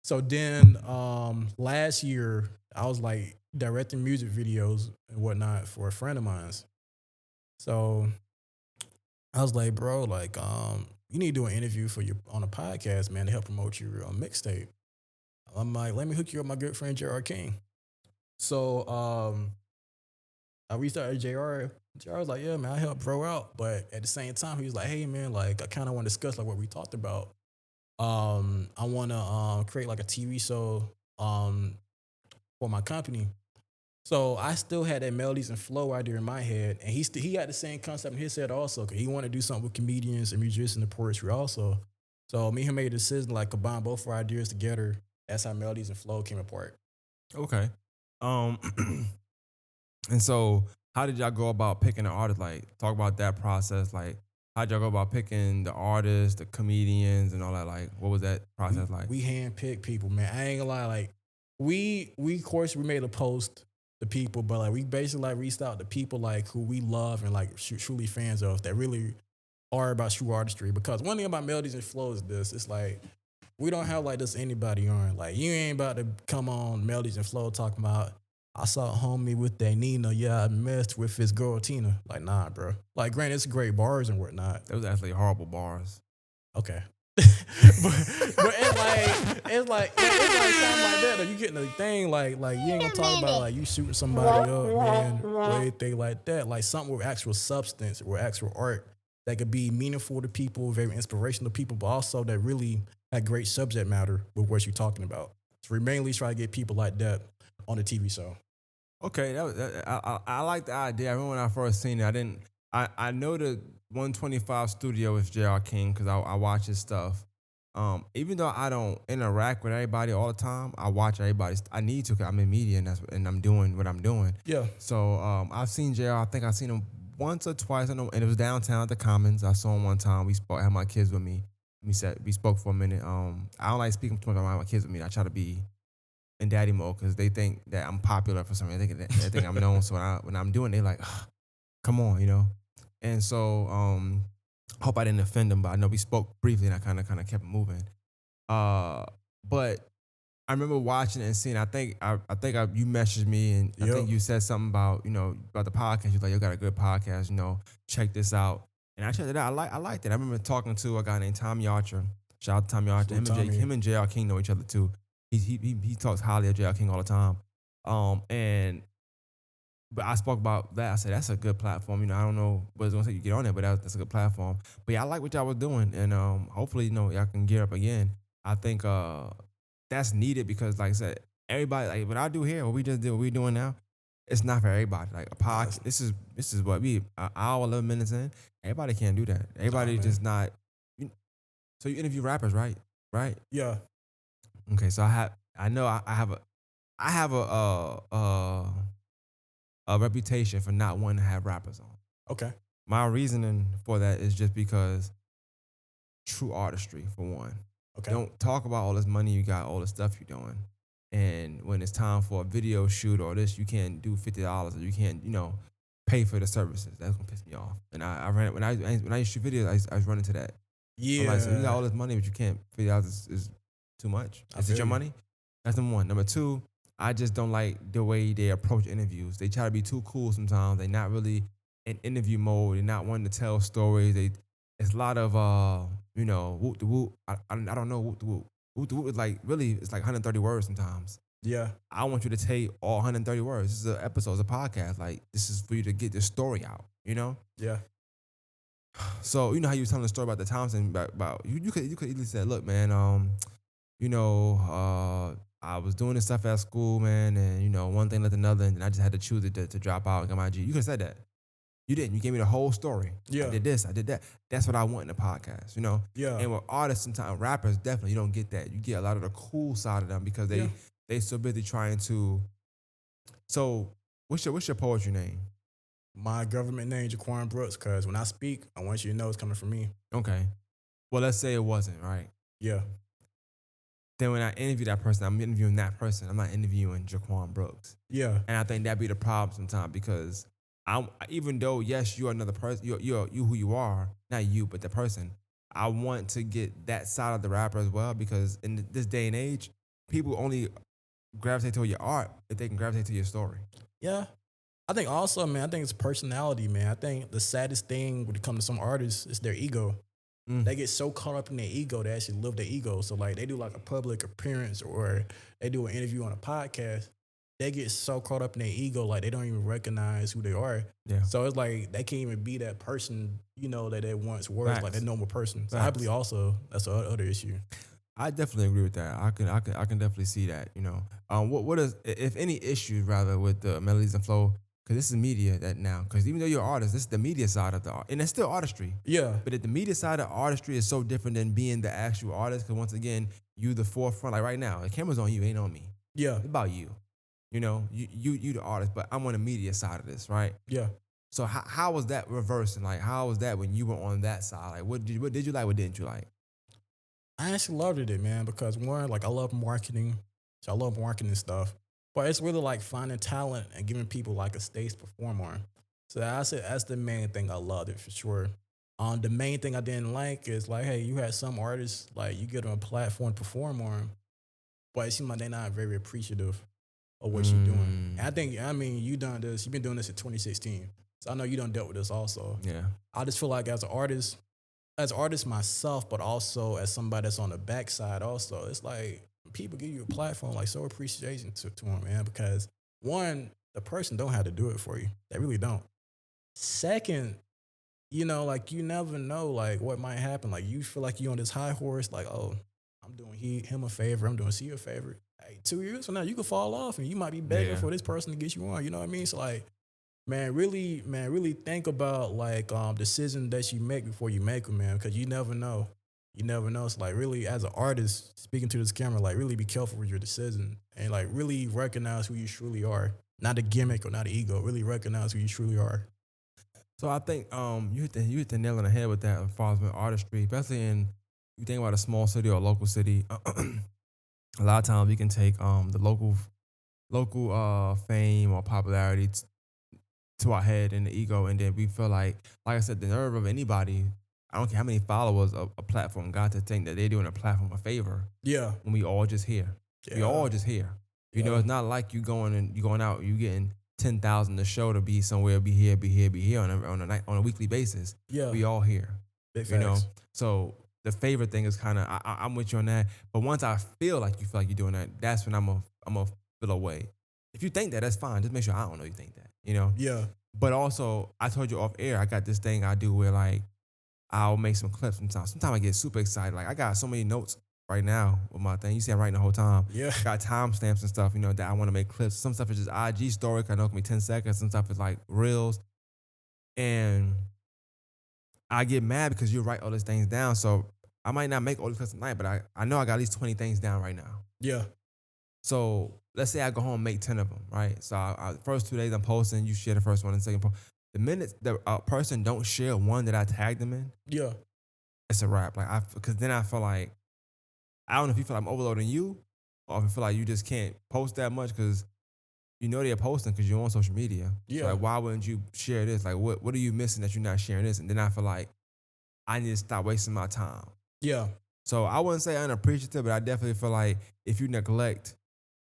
So then last year, I was like directing music videos and whatnot for a friend of mine's. So I was like, bro, like, you need to do an interview for you on a podcast, man, to help promote your mixtape. I'm like, let me hook you up with my good friend J.R. King. So I reached out to JR. JR was like, yeah, man, I helped bro out. But at the same time, he was like, hey, man, like, I kind of want to discuss like what we talked about. I want to create like a TV show for my company. So I still had that melodies and flow idea in my head, and he had the same concept in his head also. Cause he wanted to do something with comedians and musicians and poetry also. So me and him made a decision like combine both our ideas together. That's how melodies and flow came apart. Okay. And so how did y'all go about picking an artist? Like, talk about that process. Like, how'd y'all go about picking the artists, the comedians, and all that? Like, what was that we process like? we handpick people, man. I ain't gonna lie, like we of course we made a post to people, but like we basically like reached out to people like who we love and like truly fans of that really are about true artistry. Because one thing about melodies and flow is this: it's like we don't have like this anybody on. Like you ain't about to come on melodies and flow talking about I saw a homie with that Nina. Yeah, I messed with his girl Tina. Like nah, bro. Like granted, it's great bars and whatnot. It was actually horrible bars. Okay. but it's like something like that. Or you getting a thing like you ain't gonna talk about like you shooting somebody up, man, or anything like that. Like something with actual substance or actual art that could be meaningful to people, very inspirational to people, but also that really had great subject matter with what you're talking about. So we mainly try to get people like that on the TV show. Okay, I like the idea. I remember when I first seen it, I know the 125 studio is J.R. King because I watch his stuff. Even though I don't interact with everybody all the time, I watch everybody's. I need to because I'm in media and I'm doing what I'm doing. Yeah. So I've seen J.R. I think I've seen him once or twice. I know, and it was downtown at the Commons. I saw him one time. We spoke. I had my kids with me. We spoke for a minute. I don't like speaking too much about my kids with me. I try to be in daddy mode because they think that I'm popular for some reason. They think I'm known. So when I'm doing, they like, "Ugh, come on, you know. And so hope I didn't offend them, but I know we spoke briefly and I kind of kept moving. But I remember watching it and seeing. You messaged me and I think you said something about about the podcast. You're like, you got a good podcast. Check this out. And I checked it out. I liked it. I remember talking to a guy named Tommy Archer. Shout out to Tommy Archer. Him and J.R. King know each other too. He talks highly of J.R. King all the time. But I spoke about that. I said that's a good platform. I don't know what it's gonna take you to get on there, but that's a good platform. But yeah, I like what y'all was doing, and hopefully y'all can gear up again. I think that's needed because, like I said, everybody like what I do here, what we just did, what we doing now, it's not for everybody. Like a podcast, this is what we an hour, 11 minutes in. Everybody can't do that. Everybody just not. So you interview rappers, right? Right? Yeah. Okay, so I know I have a reputation for not wanting to have rappers on. Okay. My reasoning for that is just because true artistry, for one. Okay. Don't talk about all this money you got, all the stuff you're doing. And when it's time for a video shoot or this, you can't do $50 or you can't, pay for the services. That's gonna piss me off. And I ran when I used to shoot videos, I was running to that. Yeah. I'm like, so you got all this money, but you can't $50 is too much. Is it your money? That's number one. Number two, I just don't like the way they approach interviews. They try to be too cool sometimes. They're not really in interview mode. They're not wanting to tell stories. It's a lot of whoop the whoop. I don't know whoop the whoop. Whoop the whoop is like really it's like 130 words sometimes. Yeah. I want you to take all 130 words. This is an episode, it's a podcast. Like this is for you to get this story out. Yeah. So how you were telling the story about the Thompson about you could easily say, look, man, I was doing this stuff at school, man, and one thing led to another, and I just had to choose to drop out and get my G. You could have said that. You didn't. You gave me the whole story. Yeah. I did this, I did that. That's what I want in a podcast, Yeah. And with artists, sometimes rappers, definitely you don't get that. You get a lot of the cool side of them because they so busy trying to. So what's your poetry name? My government name, Jukwan Brooks, because when I speak, I want you to know it's coming from me. Okay. Well, let's say it wasn't, right? Yeah. Then when I interview that person, I'm interviewing that person. I'm not interviewing Jukwan Brooks. Yeah. And I think that'd be the problem sometimes because even though, yes, you're another person, you're who you are, not you, but the person, I want to get that side of the rapper as well because in this day and age, people only gravitate to your art if they can gravitate to your story. Yeah. I think also, man, I think it's personality, man. I think the saddest thing when it comes to some artists is their ego. They get so caught up in their ego, they actually live their ego. So like they do like a public appearance or they do an interview on a podcast. They get so caught up in their ego, like they don't even recognize who they are. Yeah. So it's like they can't even be that person, that they once were, like that normal person. So I Facts. believe also that's the other issue. I definitely agree with that. I can definitely see that. What is if any issues rather with the melodies and flow? Because this is media that now. Because even though you're an artist, this is the media side of the art, and it's still artistry. Yeah. But if the media side of artistry is so different than being the actual artist. Because once again, you the forefront. Like right now, the camera's on you, ain't on me. Yeah. It's about you. You know, you the artist, but I'm on the media side of this, right? Yeah. So how was that reversing? Like, how was that when you were on that side? Like, what did you like? What didn't you like? I actually loved it, man, because one, like I love marketing. So I love marketing stuff. But it's really like finding talent and giving people like a stage to perform on. So that's the main thing I loved it for sure. The main thing I didn't like is like, hey, you had some artists like you get them a platform to perform on, but it seems like they're not very appreciative of what you're doing. Mm, And I mean, you've been doing this in 2016. So I know you done dealt with this also. yeah, I just feel like as an artist myself, but also as somebody that's on the backside also, it's like people give you a platform, like so appreciation to them, man, because one, the person don't have to do it for you. They really don't. Second, like you never know like what might happen. Like you feel like you on this high horse, like, oh, I'm doing him a favor, I'm doing C a favor. Hey, 2 years from now you could fall off and you might be begging yeah. for this person to get you on. You know what I mean? So like, man, really think about like decisions that you make before you make them, man, because you never know. You never know. So like really as an artist speaking to this camera, like really be careful with your decision and like really recognize who you truly are. Not a gimmick or not an ego. Really recognize who you truly are. So I think you hit the nail on the head with that as far as with artistry, especially in you think about a small city or a local city. A lot of times we can take the local fame or popularity to our head and the ego, and then we feel like I said, the nerve of anybody. I don't care how many followers a platform got to think that they're doing a platform a favor Yeah. when we all just here. We Yeah. all just here. You know, Yeah. it's not like you going out, you getting 10,000 a show to be somewhere, be here on a night on a weekly basis. Yeah. We all here. Big You know, facts. so the favorite thing is kind of I'm with you on that. But once I feel like you feel like you're doing that, that's when I'm a feel away. If you think that, that's fine. Just make sure I don't know you think that. You know. Yeah. But also, I told you off air, I got this thing I do where like I'll make some clips sometimes. Sometimes I get super excited. Like I got so many notes right now with my thing. You see I'm writing the whole time. Yeah. Got timestamps and stuff, that I want to make clips. Some stuff is just IG story, I know it can be 10 seconds. Some stuff is like reels. And I get mad because you write all these things down. So I might not make all these clips tonight, but I know I got at least 20 things down right now. Yeah. So let's say I go home and make 10 of them, right? So first 2 days I'm posting, you share the first one and second post. The minute the person don't share one that I tagged them in, Yeah. it's a wrap. Because then I feel like, I don't know if you feel like I'm overloading you or if you feel like you just can't post that much because they're posting because you're on social media. So Yeah. like, why wouldn't you share this? Like, what are you missing that you're not sharing this? And then I feel like I need to stop wasting my time. Yeah. So I wouldn't say unappreciative, but I definitely feel like if you neglect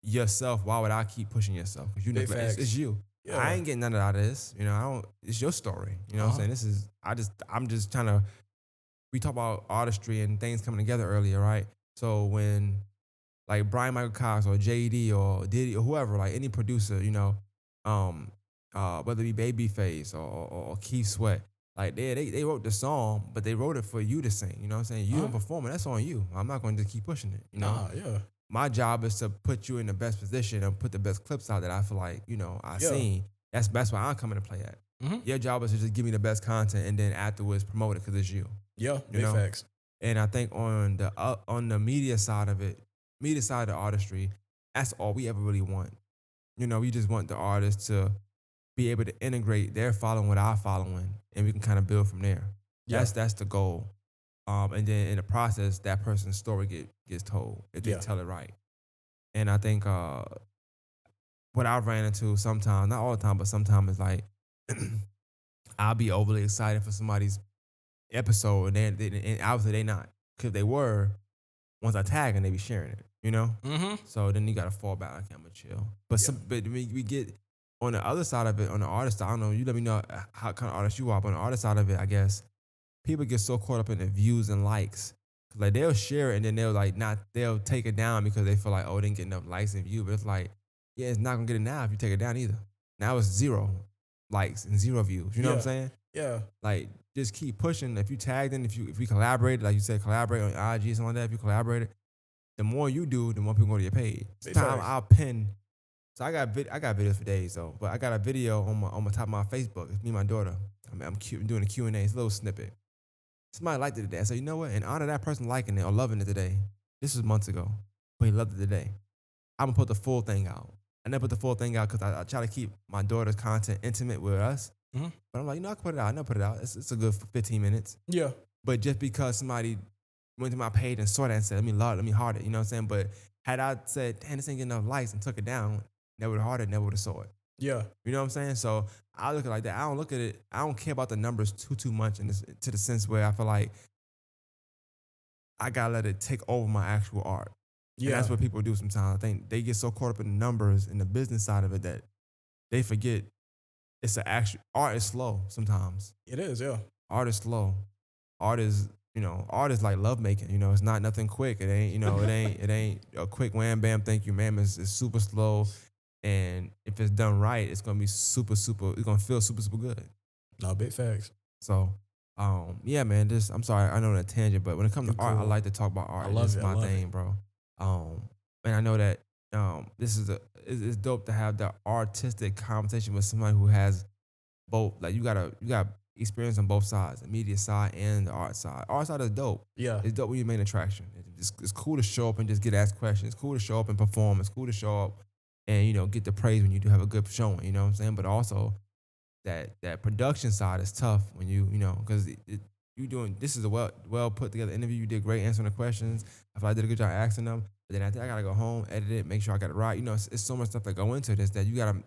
yourself, why would I keep pushing yourself? Because you Big neglect, facts. it's you. I Yeah. ain't getting none out of this. I don't. It's your story. You know what Uh-huh. I'm saying? I'm just trying to. We talk about artistry and things coming together earlier, right? So when like Brian Michael Cox or JD or Diddy or whoever, like any producer, um, whether it be Babyface or Keith Sweat, like they wrote the song, but they wrote it for you to sing. You know what I'm saying? You Uh-huh. don't perform it, that's on you. I'm not going to just keep pushing it. Nah, yeah. My job is to put you in the best position and put the best clips out that I feel like I Yeah. seen. That's why I'm coming to play at. Mm-hmm. Your job is to just give me the best content and then afterwards promote it because it's you. Yeah. You Big know. facts. And I think on the media side of it, media side of artistry, that's all we ever really want. We just want the artist to be able to integrate their following with our following, and we can kind of build from there. Yeah. That's the goal. And then in the process, that person's story gets told if they Yeah. tell it right. And I think what I've ran into sometimes, not all the time, but sometimes it's like I'll be overly excited for somebody's episode, and obviously they not. Because they were, once I tag them, they be sharing it, Mm-hmm. So then you got to fall back, like, I'm going to chill. Yeah. But we get, on the other side of it, on the artist side, I don't know, you let me know how kind of artist you are, but on the artist side of it, I guess, people get so caught up in the views and likes. Like they'll share it and then they'll take it down because they feel like, oh, it didn't get enough likes and views. But it's like, yeah, it's not gonna get it now if you take it down either. Now it's 0 likes and 0 views. You know what I'm Yeah. saying? Yeah. Like just keep pushing. If you tagged in, if we collaborated, like you said, collaborate on IG or something like that, if you collaborated, the more you do, the more people go to your page. Big Sometimes facts. I'll pin. So I got videos for days though, but I got a video on my top of my Facebook. It's me and my daughter. I'm doing a Q&A. It's a little snippet. Somebody liked it today. I said, you know what? In honor of that person liking it or loving it today, this was months ago, but he loved it today. I'm gonna put the full thing out. I never put the full thing out because I try to keep my daughter's content intimate with us. Mhm. But I'm like, I can put it out. I never put it out. It's a good 15 minutes. Yeah. But just because somebody went to my page and saw that and said, let me heart it, you know what I'm saying? But had I said, damn, this ain't getting enough likes and took it down, never would have hearted, never would have saw it. Yeah. You know what I'm saying? So I look at it like that. I don't look at it, I don't care about the numbers too much in this, to the sense where I feel like I gotta let it take over my actual art. And Yeah. that's what people do sometimes. I think they get so caught up in the numbers and the business side of it that they forget it's an actual art is slow sometimes. It is. Yeah. Art is slow. Art is, art is like love making. It's not nothing quick. It ain't, it ain't a quick wham bam, thank you, ma'am. It's super slow. And if it's done right, it's gonna be super, it's gonna feel super good. No, big facts. So, yeah, man. I'm sorry, I know that tangent, but when it comes You to art, I cool. like to talk about I art. It's love just it. I my love it. thing, bro. And I know that this is it's dope to have the artistic conversation with somebody who has both. Like you got experience on both sides, the media side and the art side. Art side is dope. Yeah. It's dope when you main attraction. It's cool to show up and just get asked questions. It's cool to show up and perform. It's cool to show up and get the praise when you do have a good showing. You know what I'm saying? But also that production side is tough when because you doing this is a well put together interview. You did great answering the questions. I feel like I did a good job asking them. But then I think I gotta go home, edit it, make sure I got it right. It's so much stuff that go into this that you gotta.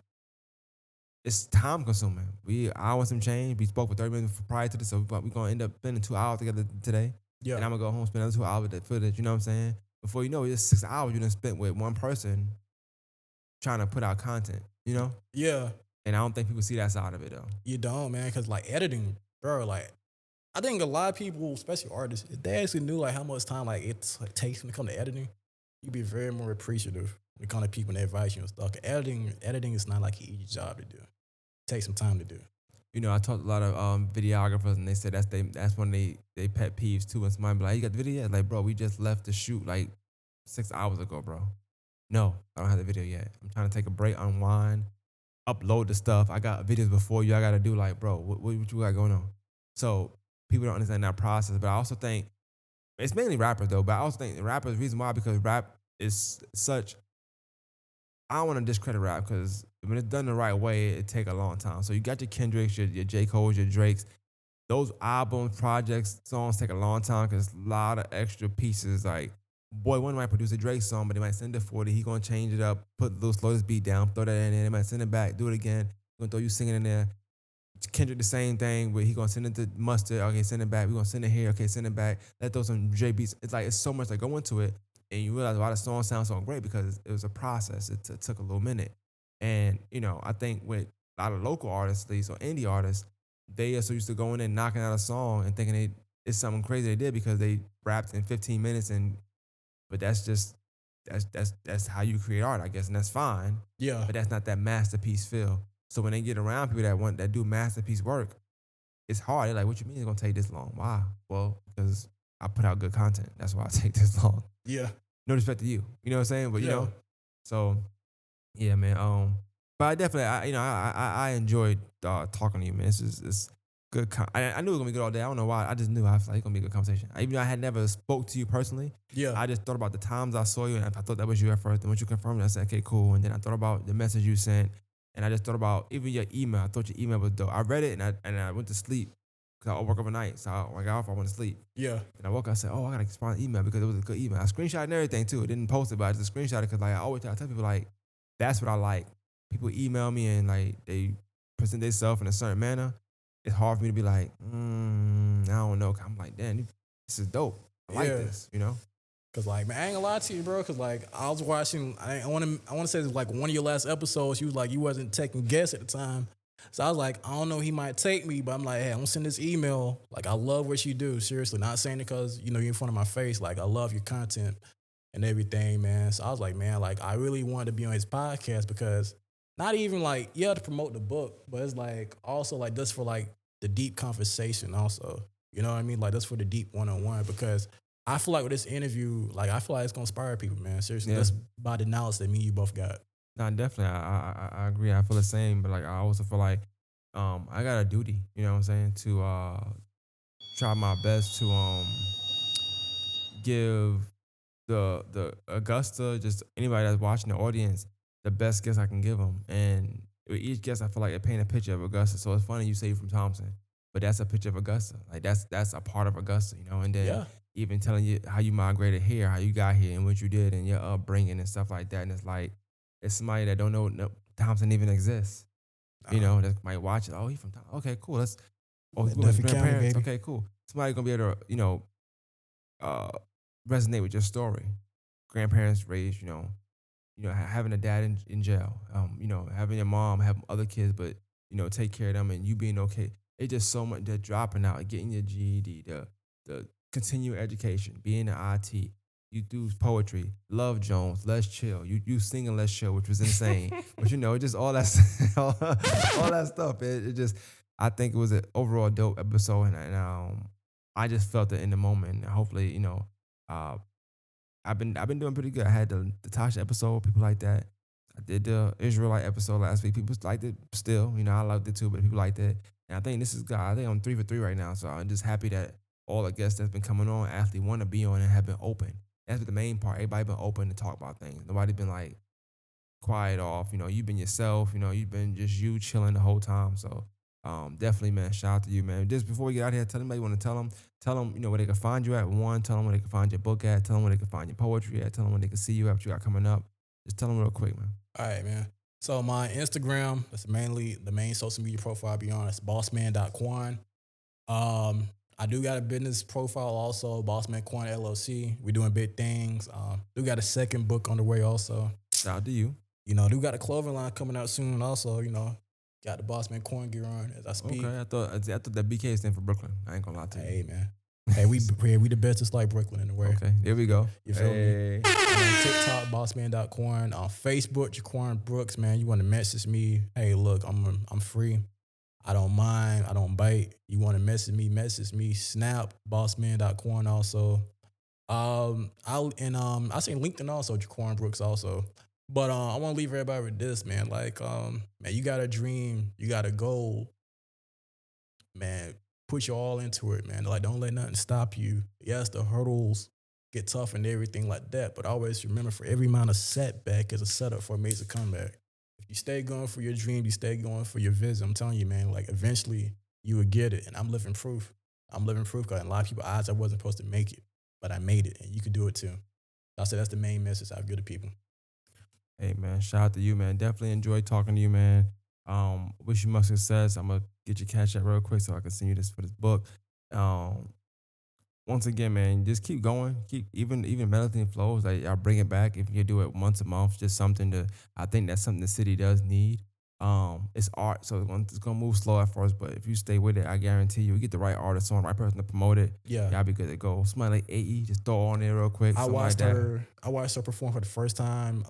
It's time consuming. I want some change. We spoke for 30 minutes prior to this, so we're gonna end up spending 2 hours together today. Yeah. And I'm gonna go home spend another 2 hours with that footage. You know what I'm saying? Before you know it, it's 6 hours you done spent with one person trying to put out content. Yeah. And I don't think people see that side of it though. You don't, man, because like editing, bro. Like, I think a lot of people, especially artists, if they actually knew like how much time like takes when it comes to editing, you'd be very more appreciative when it comes to people and their advice you and stuff. 'Cause editing is not like an easy job to do. It takes some time to do. I talked to a lot of videographers, and they said that's one of they pet peeves too. When somebody be like, "You got the video yet?" Like, bro, we just left the shoot like 6 hours ago, bro. No, I don't have the video yet. I'm trying to take a break, unwind, upload the stuff. I got videos before you. I got to do like, bro, what you got going on? So people don't understand that process. But I also think it's mainly rappers though. But I also think rappers, the reason why, because rap is such. I don't want to discredit rap because when it's done the right way, it take a long time. So you got your Kendricks, your J. Cole's, your Drakes. Those albums, projects, songs take a long time because a lot of extra pieces. Like, boy, one might produce a Drake song, but they might send it 40. He gonna change it up, put a little slow this beat down, throw that in there. They might send it back, do it again. Gonna throw you singing in there. Kendrick the same thing, but he gonna send it to Mustard. Okay, send it back. We gonna send it here. Okay, send it back. Let throw some J beats. It's like it's so much that go into it, and you realize why the song sounds so great because it was a process. It took a little minute, and I think with a lot of local artists, at least or indie artists, they are so used to going in knocking out a song and thinking it's something crazy they did because they rapped in 15 minutes, and but that's just that's how you create art, I guess, and that's fine. Yeah. But that's not that masterpiece feel. So when they get around people that do masterpiece work, it's hard. They're like, "What you mean it's gonna take this long? Why?" Well, because I put out good content. That's why I take this long. Yeah. No respect to you. You know what I'm saying? But Yeah. so yeah, man. But I definitely, I enjoyed talking to you, man. It's good. I knew it was gonna be good all day. I don't know why. I just knew I was like, it's gonna be a good conversation. Even though I had never spoke to you personally, Yeah. I just thought about the times I saw you, and I thought that was you at first. And once you confirmed it, I said, okay, cool. And then I thought about the message you sent, and I just thought about even your email. I thought your email was dope. I read it, and I went to sleep because I work overnight. So when I got off, I went to sleep. Yeah. And I woke up, I said, oh, I gotta respond to email because it was a good email. I screenshot and everything too. I didn't post it, but I just screenshot it because like I always tell people like, that's what I like. People email me and like they present themselves in a certain manner. It's hard for me to be like, I don't know. I'm like, damn, this is dope. I like Yeah. this. Cause like, man, I ain't gonna lie to you, bro. Cause like, I was watching. I want to say it was like one of your last episodes. You was like, you wasn't taking guests at the time. So I was like, I don't know, he might take me, but I'm like, hey, I'm gonna send this email. Like, I love what you do. Seriously, not saying it because you're in front of my face. Like, I love your content and everything, man. So I was like, man, like, I really wanted to be on his podcast because not even like, yeah, to promote the book, but it's like also like just for like the deep conversation also. You know what I mean? Like, that's for the deep one-on-one because I feel like with this interview, like, I feel like it's gonna inspire people, man. Seriously, Yeah. that's by the knowledge that me and you both got. No, definitely. I agree. I feel the same, but like I also feel like I got a duty, you know what I'm saying, to try my best to give the Augusta, just anybody that's watching the audience, the best guess I can give them. And with each guess, I feel like it paint a picture of Augusta. So it's funny you say you're from Thompson, but that's a picture of Augusta. Like that's a part of Augusta, you know. And then Yeah. even telling you how you migrated here, how you got here, and what you did, and your upbringing and stuff like that. And it's like it's somebody that don't know no, Thompson even exists. You Uh, know, that might watch it. Oh, he from Thompson. Okay, cool. Let's. Oh, cool. His Duffy County, grandparents. baby. Okay, cool. Somebody gonna be able to, uh, resonate with your story. Grandparents raised, having a dad in jail, having your mom have other kids, but take care of them and you being okay. It's just so much. They're dropping out, getting your GED, the continuing education, being in IT. You do poetry, Love Jones, Let's Chill. You singing Let's Chill, which was insane. But just all that all that stuff. It just I think it was an overall dope episode, and I just felt it in the moment. And hopefully, uh, I've been doing pretty good. I had the Tasha episode, people like that. I did the Israelite episode last week. People liked it still. I loved it too, but people liked it. And I think this is God. I think I'm 3 for 3 right now. So I'm just happy that all the guests that's been coming on actually want to be on and have been open. That's the main part. Everybody been open to talk about things. Nobody been like quiet off. You've been yourself. You've been just you chilling the whole time. So definitely, man, shout out to you, man. Just before we get out here, tell anybody you want to tell them. Tell them, where they can find you at. One, tell them where they can find your book at. Tell them where they can find your poetry at. Tell them where they can see you at, what you got coming up. Just tell them real quick, man. All right, man. So my Instagram, that's mainly the main social media profile I'll be on. It's bossman.quan. I do got a business profile also, Bossman Quan LLC. We doing big things. Do got a second book on the way also. Shout out to you. Do got a clothing line coming out soon also, got the Bossman Quan gear on as I speak. Okay, I thought that BK stand for Brooklyn. I ain't gonna lie to you. Hey, man. Hey, we the best, just like Brooklyn in a way. Okay, there we go. You feel Hey. me? On TikTok, bossman.corn. On Facebook, Jukwan Brooks, man. You want to message me? Hey, look, I'm free. I don't mind. I don't bite. You want to message me? Snap, bossman.corn also. I say LinkedIn also, Jukwan Brooks also. But I want to leave everybody with this, man. Like, man, you got a dream, you got a goal, man. Put your all into it, man. Like, don't let nothing stop you. Yes, the hurdles get tough and everything like that, but always remember, for every amount of setback is a setup for a major comeback. If you stay going for your dream, you stay going for your vision, I'm telling you, man, like, eventually you will get it. And I'm living proof. Because a lot of people odds I wasn't supposed to make it, but I made it, and you can do it too. I said that's the main message I'll give to people. Hey, man, shout out to you, man. Definitely enjoyed talking to you, man. Wish you much success. I'm gonna get your cash out real quick so I can send you this for this book. Once again, man, just keep going. Keep even Melatonin Flows. Like, I'll bring it back if you do it once a month. Just something I think that's something the city does need. It's art, so it's gonna move slow at first, but if you stay with it, I guarantee you get the right artist on, the right person to promote it. Yeah. Y'all be good to go. Somebody like AE, just throw on there real quick. I watched like her. I watched her perform for the first time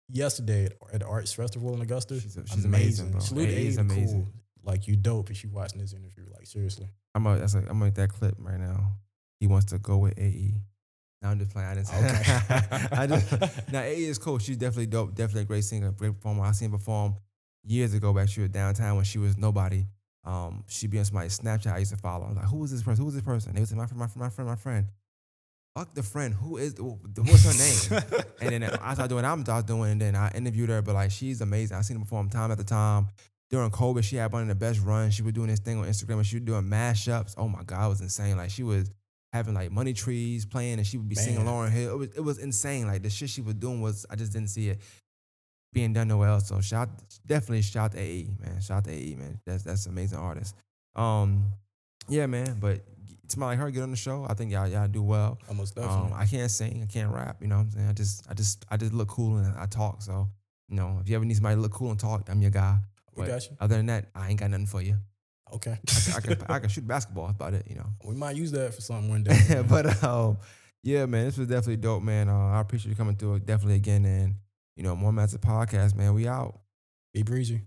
yesterday at the Arts Festival in Augusta. She's amazing, bro. Salute AE is to amazing. Cool. Like, you dope if you watching this interview. Like, seriously. I'm gonna make that clip right now. He wants to go with AE. Now I'm just playing. I didn't say. Okay. Now AE is cool. She's definitely dope. Definitely a great singer, great performer. I seen her perform years ago back. She was downtown when she was nobody. She be on somebody's Snapchat I used to follow. I was like, who is this person? Who is this person? They would say, my friend. Fuck the friend. What's her name? And then I started doing what I was doing, and then I interviewed her. But like, she's amazing. I seen her perform time after time. During COVID, she had one of the best runs. She was doing this thing on Instagram, and she was doing mashups. Oh my God, it was insane. Like, she was having like Money Trees playing, and she would be singing Lauryn Hill. It was insane. Like, the shit she was doing I just didn't see it being done nowhere else. So definitely shout to AE, man. Shout out to AE, man. That's an amazing artist. Yeah, man. But somebody like her get on the show, I think y'all do well. Almost definitely. I can't sing, I can't rap. You know what I'm saying? I just look cool and I talk. So if you ever need somebody to look cool and talk, I'm your guy. We got you. Other than that, I ain't got nothing for you. Okay. I can shoot basketball. That's about it. We might use that for something one day. But yeah, man, this was definitely dope, man. I appreciate you coming through definitely again, and more Matt's podcast, man. We out. Be breezy.